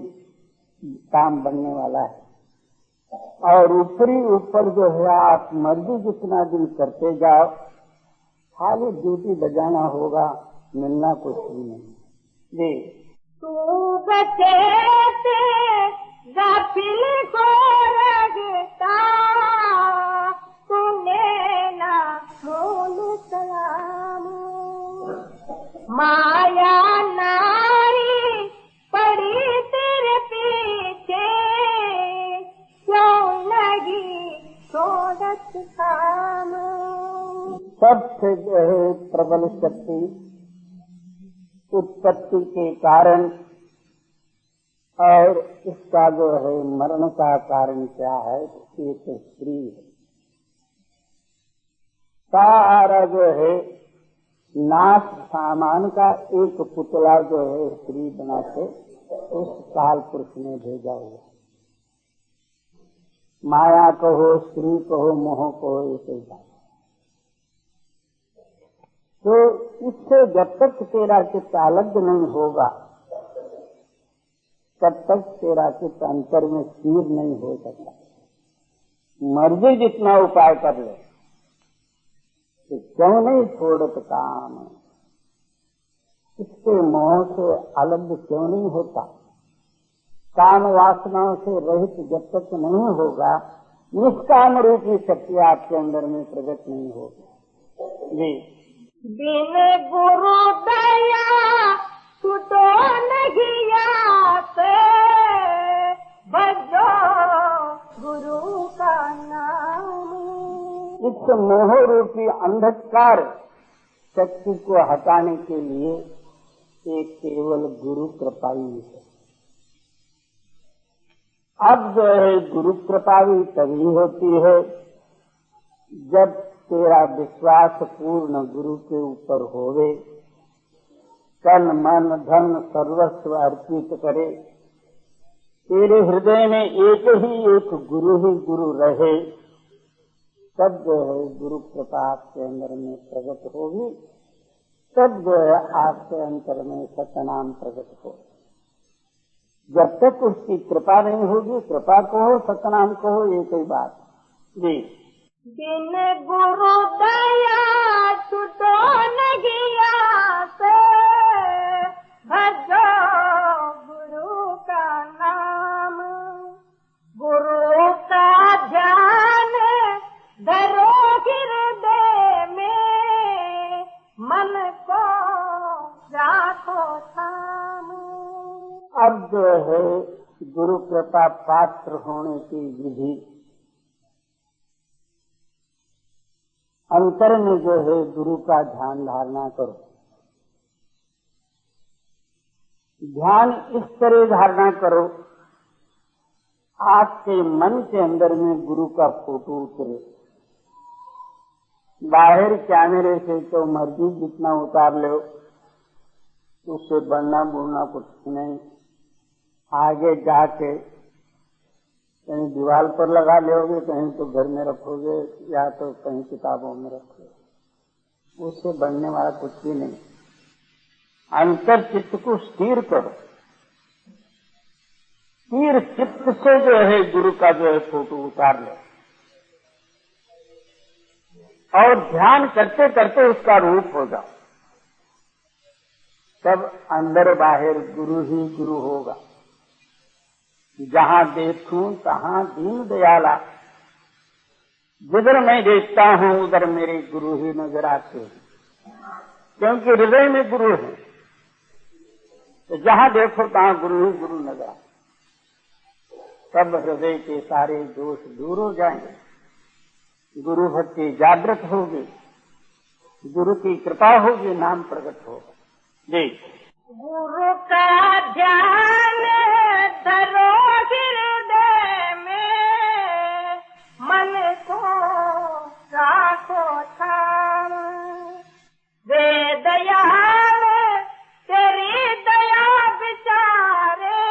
काम बनने वाला है। और ऊपर जो है आप मर्जी जितना दिन करते जाओ, खाली ड्यूटी बजाना होगा, मिलना कुछ भी नहीं। जी तू बचेते गाफिल को रगता, सुने ना मूल सलाम। माया नारी पड़ी तेरे पीछे, क्यों लगी छोड़त काम। सबसे जो है प्रबल शक्ति उत्पत्ति के कारण और इसका जो है मरण का कारण क्या है? एक स्त्री है। सारा जो है नाश सामान का एक पुतला जो है स्त्री बना के उस काल पुरुष ने भेजा हुआ। माया कहो, स्त्री कहो, मोह कहो, ऐसे बात। तो इससे जब तक तेरा चित्त अलग नहीं होगा तब तक तेरा चित्त अंतर में स्थिर नहीं हो सकता। मर्जी जितना उपाय कर ले कि क्यों नहीं छोड़त काम, इसके मोह से अलग क्यों नहीं होता, काम वासनाओं से रहित जब तक नहीं होगा, निष्काम रूपी शक्ति आपके अंदर में प्रकट नहीं होगी। जी, बिन गुरु दया छूटो नहीं आते, भजो गुरु का नाम। इस मोह रूपी अंधकार शक्ति को हटाने के लिए एक केवल गुरु कृपा ही है। अब जो है गुरु कृपा भी तभी होती है जब तेरा विश्वास पूर्ण गुरु के ऊपर होवे, तन मन धन सर्वस्व अर्पित करे, तेरे हृदय में एक ही एक गुरु ही गुरु रहे, तब जो है गुरु कृपा आपके अंदर में प्रकट होगी, तब जो है आपके अंतर में सतनाम प्रकट होगा। जब तक उसकी कृपा नहीं होगी, कृपा कहो सतनाम कहो एक ही बात। जी, बिन गुरु दया छूटो नहीं आते, भजो गुरु का नाम। गुरु का ध्यान धरो हृदय में, मन को राखो थाम। अब जो है गुरु कृपा पात्र होने की विधि, अंतर में जो है गुरु का ध्यान धारणा करो। ध्यान इस तरह धारणा करो, आपके मन के अंदर में गुरु का फोटो उतरे। बाहर कैमरे से तो मर्जी जितना उतार लो, उससे बढ़ना बुढ़ना कुछ नहीं। आगे जाके कहीं दीवार पर लगा लोगे, कहीं तो घर में रखोगे, या तो कहीं किताबों में रखोगे, उससे बढ़ने वाला कुछ भी नहीं। अंतर चित्त को स्थिर करो, स्थिर चित्त से जो है गुरु का जो है फोटो उतार लो, और ध्यान करते करते उसका रूप हो जाओ, तब अंदर बाहर गुरु ही गुरु होगा। जहाँ देखूं तहाँ दीन दयाला, जिधर मैं देखता हूँ उधर मेरे गुरु ही नजर आते हैं, क्योंकि हृदय में गुरु है। तो जहाँ देखो तहाँ गुरु ही गुरु नजर आते, तब हृदय के सारे दोष दूर हो जाएंगे, गुरु भक्ति जागृत होगी, गुरु की कृपा होगी, नाम प्रकट होगा। जी, गुरु का ध्यान धरो हृदय में, मन को राखो थाम। वे दयाल तेरी दया विचारे,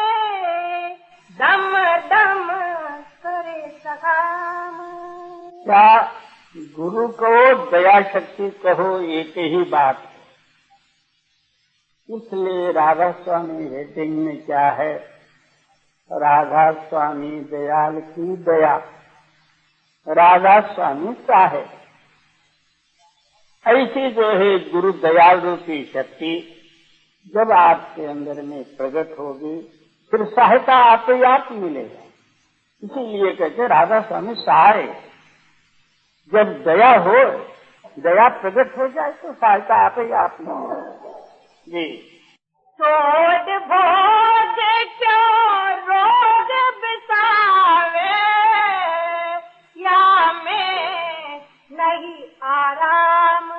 दम दम करे सकाम। क्या गुरु कहो दया शक्ति कहो एक ही बात। इसलिए राधा स्वामी हेडिंग में क्या है, राधा स्वामी दयाल की दया, राधा स्वामी चाहे। ऐसी जो है गुरु दयाल रूपी शक्ति जब आपके अंदर में प्रकट होगी, फिर सहायता आप ही आप मिलेगा। इसीलिए कहते राधा स्वामी सहाय। जब दया हो, दया प्रकट हो जाए तो सहायता आप ही आप मिलेगा। जी, छोड़ भोग क्यों रोग बिसावे, या में नहीं आराम।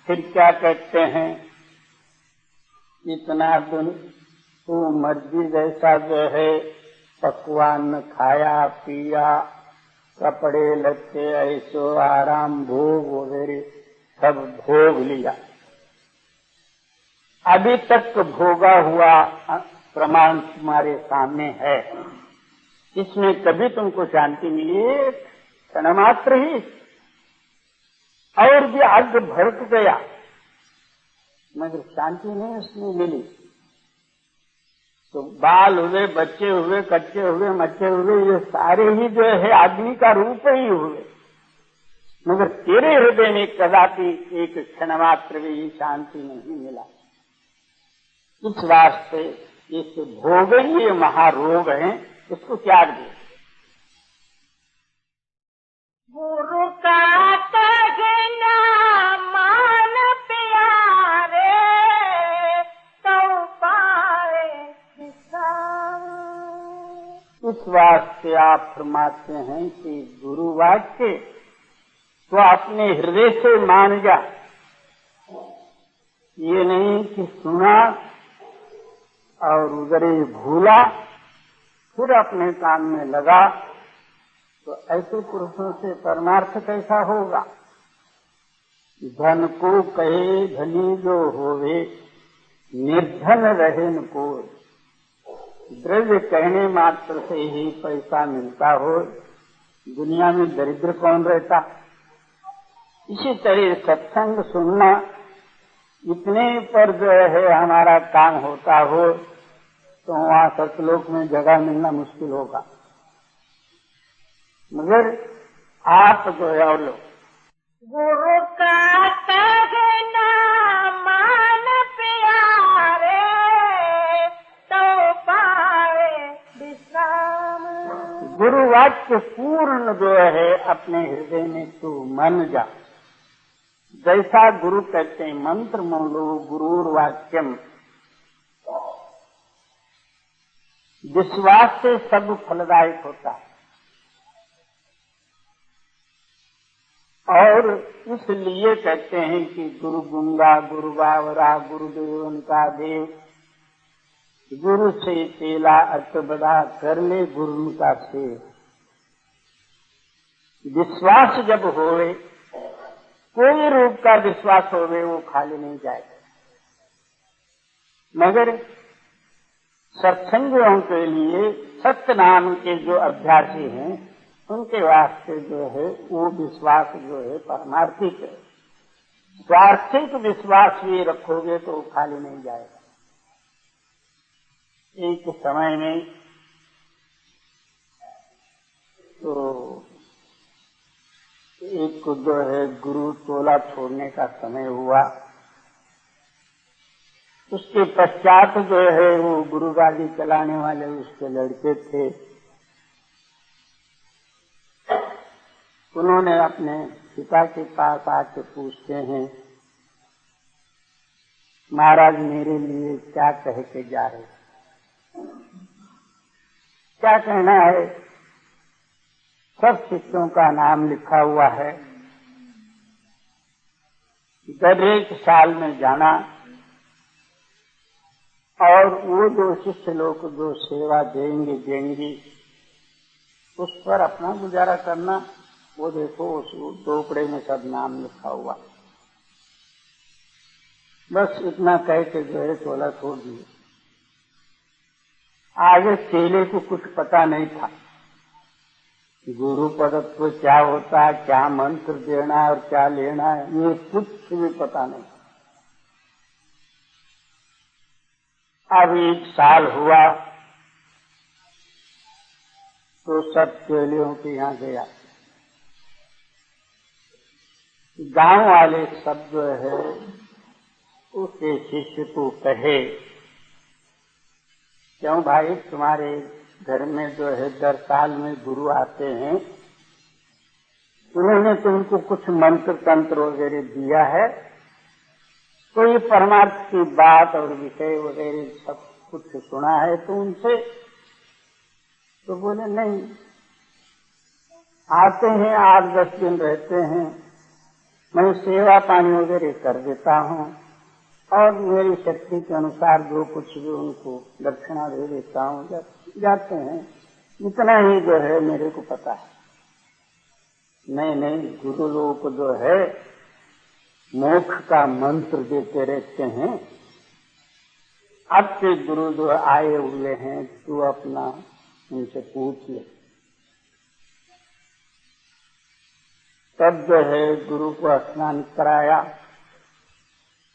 फिर क्या कहते हैं, इतना दिन तू मर्जी जैसा जो है पकवान खाया पिया, कपड़े लत्ते ऐसो आराम भोग वगैरह सब भोग लिया, अभी तक भोगा हुआ प्रमाण तुम्हारे सामने है, इसमें कभी तुमको शांति मिली है? क्षण मात्र ही, और भी आग भड़क गया, मगर शांति नहीं उसमें मिली। तो बाल हुए, बच्चे हुए, कच्चे हुए, मच्चे हुए, ये सारे ही जो है आदमी का रूप ही हुए, मगर तेरे हृदय में कदापि एक क्षण मात्र भी शांति नहीं मिला। इस वास्ते इस भोगनीय महारोग है, इसको त्याग दे। गुरु का कहना मान प्यारे, तो पाए विश्राम। इस वास्ते आप फरमाते हैं कि गुरु वाक्य तो अपने हृदय से मान जा। ये नहीं कि सुना और उधर ही भूला फिर अपने काम में लगा, तो ऐसे पुरुषों से परमार्थ कैसा होगा। धन को कहे धनी जो होवे, निर्धन रहे न कोई। द्रव्य कहने मात्र से ही पैसा मिलता हो, दुनिया में दरिद्र कौन रहता। इसी तरह सत्संग सुनना इतने पर जो है हमारा काम होता हो, तो वहाँ सतलोक में जगह मिलना मुश्किल होगा। मगर आप जो है और लोग गुरु का कहना मान प्यारे, तो पाए विश्राम। गुरु वाक्य पूर्ण जो है अपने हृदय में तू मन जा। जैसा गुरु कहते हैं मंत्र मूलो गुरुर वाक्यम, विश्वास से सब फलदायक होता है। और इसलिए कहते हैं कि गुरु गुंगा गुरु बावरा गुरुदेव उनका देव, गुरु से चेला अर्थ बड़ा कर ले गुरु का सेव। विश्वास जब होवे, कोई रूप का विश्वास होवे, वो खाली नहीं जाएगा। मगर सत्संगियों के लिए सत्य नाम के जो अभ्यासी हैं, उनके वास्ते जो है वो विश्वास जो है परमार्थिक है। स्वार्थिक विश्वास भी रखोगे तो वो खाली नहीं जाएगा। एक समय में तो एक जो है गुरु टोला छोड़ने का समय हुआ। उसके पश्चात जो है वो गुरु गाड़ी चलाने वाले उसके लड़के थे। उन्होंने अपने पिता के पास आके पूछते हैं, महाराज मेरे लिए क्या कह के जा रहे, क्या कहना है। सब शिष्यों का नाम लिखा हुआ है, दर एक साल में जाना और वो जो शिष्य लोग जो सेवा देंगी उस पर अपना गुजारा करना। वो देखो उस टोकरे में सब नाम लिखा हुआ। बस इतना कह के जो है टोला छोड़ दिए। आगे चेले को कुछ पता नहीं था, गुरु पदत्व क्या होता है, क्या मंत्र देना है और क्या लेना है, ये कुछ भी पता नहीं। अब एक साल हुआ तो सब चेलियों के यहाँ गया। गांव वाले सब जो है उसके शिष्य को कहे, क्यों भाई तुम्हारे घर में जो है दर साल में गुरु आते हैं, उन्होंने तुमको कुछ मंत्र तंत्र वगैरह दिया है, कोई परमार्थ की बात और विषय वगैरह सब कुछ सुना है तो उनसे? तो बोले नहीं, आते हैं 8-10 दिन रहते हैं, मैं सेवा पानी वगैरह कर देता हूँ और मेरी शक्ति के अनुसार जो कुछ भी उनको दक्षिणा दे देता हूँ, जाते हैं। इतना ही जो है मेरे को पता है। नहीं, गुरु लोग को जो है मोक्ष का मंत्र देते रहते हैं। अब के गुरु जो आए हुए हैं, तू अपना उनसे पूछ ले। तब जो है गुरु को स्नान कराया,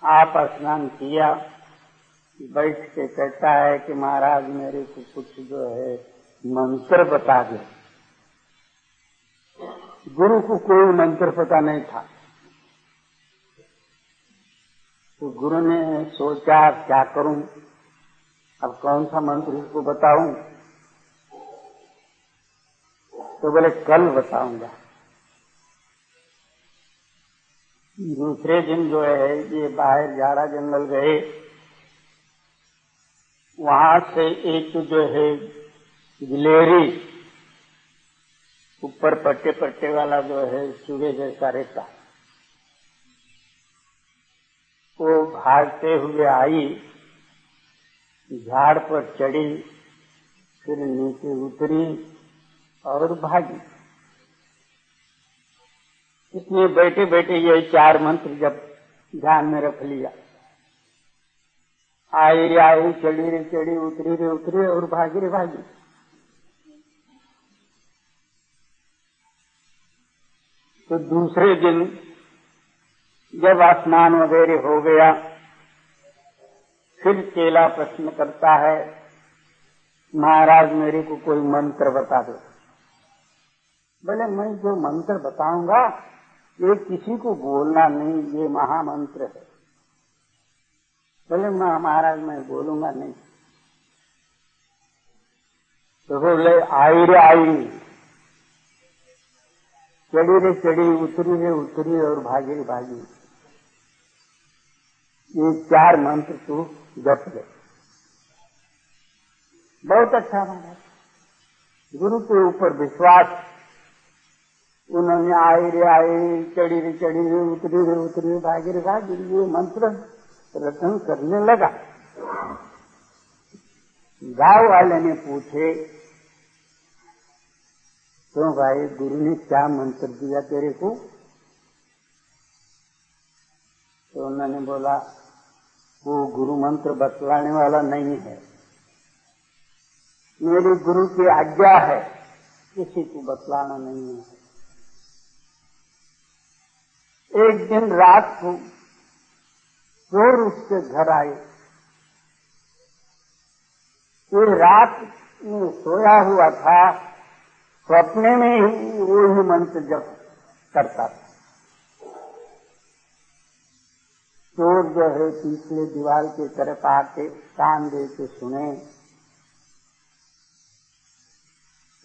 आप स्नान किया, बैठ के कहता है कि महाराज मेरे को कुछ जो है मंत्र बता दे। गुरु को कोई मंत्र पता नहीं था, तो गुरु ने सोचा क्या करूं, अब कौन सा मंत्र इसको बताऊं। तो बोले कल बताऊंगा। दूसरे दिन जो है ये बाहर झाड़ा जंगल गए, वहां से एक जो है गिलेरी ऊपर पट्टे पट्टे वाला जो है चूहे जैसा रहता, वो भागते हुए आई, झाड़ पर चढ़ी, फिर नीचे उतरी और भागी। इसने बैठे बैठे ये 4 मंत्र जब ध्यान में रख लिया, आई रे आई, चढ़ी रे चढ़ी, उतरी रे उतरी और भागी रे भागी। तो दूसरे दिन जब स्नान वगैरह हो गया, फिर चेला प्रश्न करता है, महाराज मेरे को कोई मंत्र बता दो। बोले मैं जो मंत्र बताऊंगा ये किसी को बोलना नहीं, ये महामंत्र है। बोले महाराज मैं बोलूंगा नहीं। तो बोले आई रे आई, चढ़ी रे चढ़ी, उतरी रे उतरी और भागी रे भागी। ये 4 मंत्र तू जप ले। बहुत अच्छा महाराज। गुरु के ऊपर विश्वास, उन्होंने आई रे आई, चढ़ी रे चढ़ी, उतरी रे भागी रे भागी, ये मंत्र रटन करने लगा। गांव वाले ने पूछे, तो भाई गुरु ने क्या मंत्र दिया तेरे को? तो उन्होंने बोला वो गुरु मंत्र बतलाने वाला नहीं है, मेरे गुरु की आज्ञा है, किसी को बतलाना नहीं है। एक दिन रात को चोर उसके घर आए, ये रात में सोया हुआ था, स्वप्ने में ही वो ही मंत्र जप करता था। चोर जो है पिछले दीवार की तरफ आके कान दे के सुने,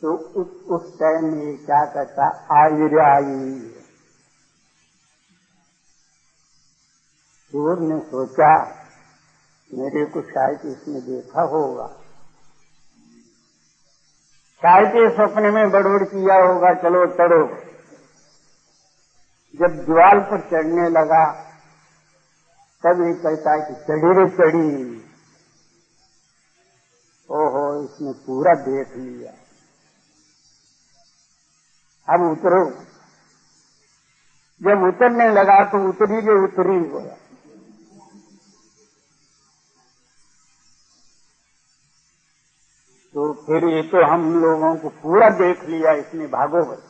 तो उस टाइम में क्या कहता, आई रे आई। चोर ने सोचा मेरे को शायद इसने देखा होगा, शायद ये सपने में बड़बड़ किया होगा, चलो चढ़ो। जब दीवार पर चढ़ने लगा तब ये कहता है कि चढ़ी रे चढ़ी। ओहो, इसने पूरा देख लिया, अब उतरो। जब उतरने लगा तो उतरी रे उतरी बोला। तो फिर ये तो हम लोगों को पूरा देख लिया, इसने भागो भाई।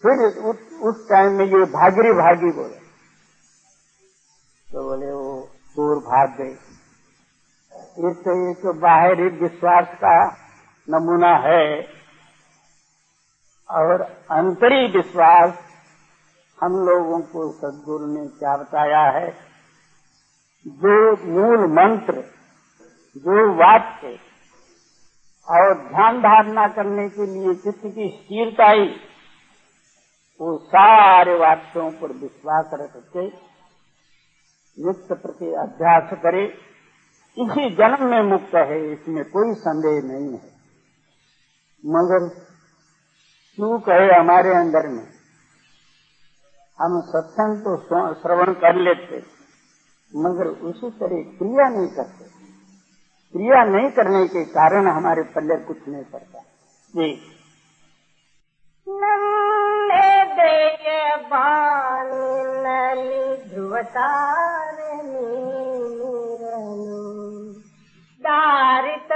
फिर उस टाइम में ये भागी भागी बोले, तो बोले वो चोर भाग गए। ये तो बाहरी विश्वास का नमूना है, और अंतरी विश्वास हम लोगों को सद्गुरु ने क्या बताया है, जो मूल मंत्र, जो वाक्य और ध्यान धारणा करने के लिए चित्त की स्थिरता ही, वो सारे वाक्यों पर विश्वास रख के नित्य प्रति अभ्यास करे, इसी जन्म में मुक्त है, इसमें कोई संदेह नहीं है। मगर चूक है हमारे अंदर में, हम सत्संग तो श्रवण कर लेते मगर उसी तरह क्रिया नहीं करते। क्रिया नहीं करने के कारण हमारे पल्ले कुछ नहीं पड़ता। जी नन्हे देय बानली ध्रुवतारनी दारित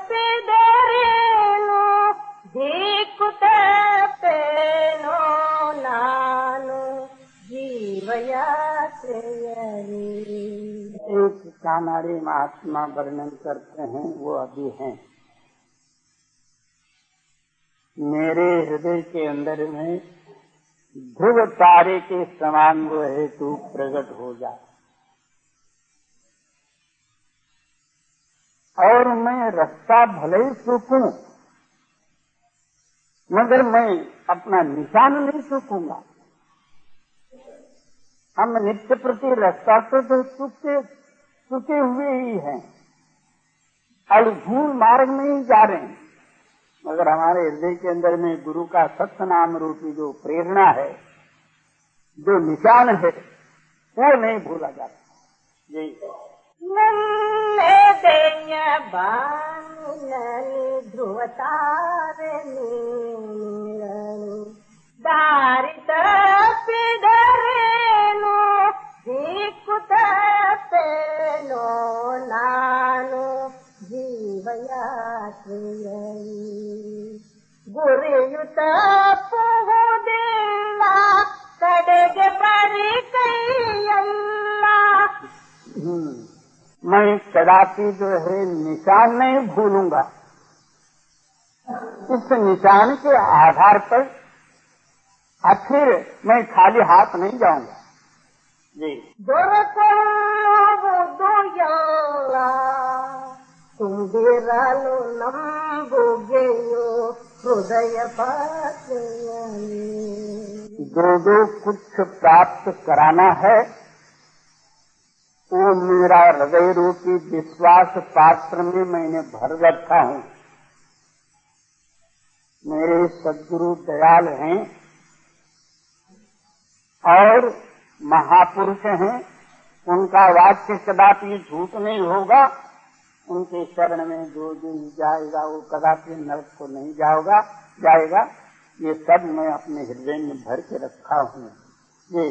पेदरेनो धीकुत पेनो नानो जीवयात्रेयरी। एक कानाड़ी महात्मा वर्णन करते हैं, वो अभी हैं। मेरे हृदय के अंदर में ध्रुव तारे के समान जो है तू प्रकट हो जा, और मैं रास्ता भले ही चूकूं मगर मैं अपना निशान नहीं चूकूंगा। हम नित्य प्रति रास्ता तो चुके हुए ही हैं, और भूल मार्ग में ही जा रहे हैं, मगर हमारे हृदय के अंदर में गुरु का सत्य नाम रूपी जो प्रेरणा है, जो निशान है, वो नहीं भूला जाता। यही दारित पिडरेनो दीकुत पेनो नानो जीवयात्री गुरुयुत पोदेला कडेगे परी कैयल्ला। मैं कदापि जो है निशान नहीं भूलूंगा। इस निशान के आधार पर आखिर मैं खाली हाथ नहीं जाऊंगा। जी तुम्बीरालो नंबुगेयो हृदय जो कुछ प्राप्त कराना है वो मेरा हृदय रूपी विश्वास पात्र में मैंने भर रखा हूँ। मेरे सद्गुरु दयाल हैं और महापुरुष हैं, उनका वाक्य कदापि झूठ नहीं होगा। उनके शरण में जो जाएगा वो कदापि नरक को नहीं जाएगा। ये सब मैं अपने हृदय में भर के रखा हूँ। ये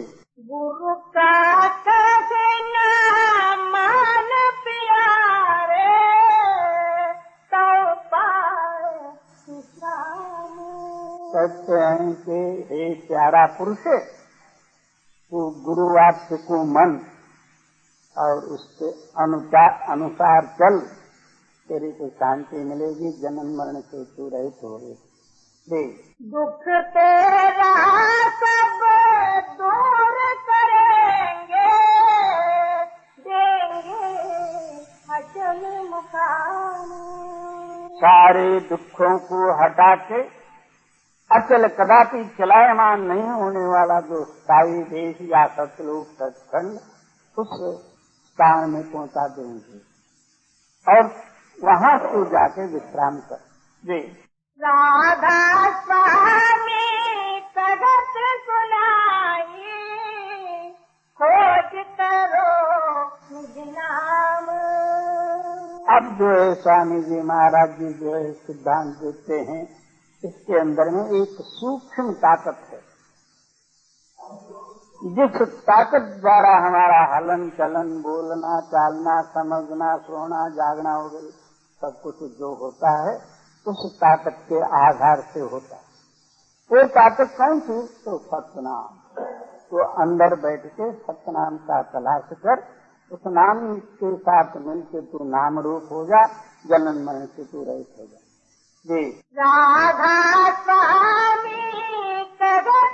गुरु का कहना मान प्यारे तो पाए कहते हैं कि हे प्यारा पुरुष, तू गुरु वाक्य को मन और उसके अनुसार चल, तेरी को शांति मिलेगी, जन्म मरण से तू रहित होगी। दुख तेरा सब दूर करेंगे, देंगे अचल मुकाम। सारे दुखों को हटा के अचल कदापि चलायमान नहीं होने वाला जो स्थायी देश या सतलोक सचखंड, उस स्थान में पहुंचा देंगे और वहाँ तू जाके विश्राम कर। जी राधा स्वामी कदत सुनाई, खोज करो निज नाम। अब जो है स्वामी जी महाराज जी जो है सिद्धांत देते हैं, इसके अंदर में एक सूक्ष्म ताकत है, जिस ताकत द्वारा हमारा हलन चलन, बोलना चालना, समझना, सोना, जागना वगैरह सब कुछ जो होता है उस ताकत के आधार से होता है। वो ताकत कौन सी? तो सतनाम। तो अंदर बैठ के सतनाम का तलाश कर, उस नाम के साथ मिलकर तू नाम रूप हो जा, जन्म मरण से तू रहित हो जा। जी राधा स्वामी कदम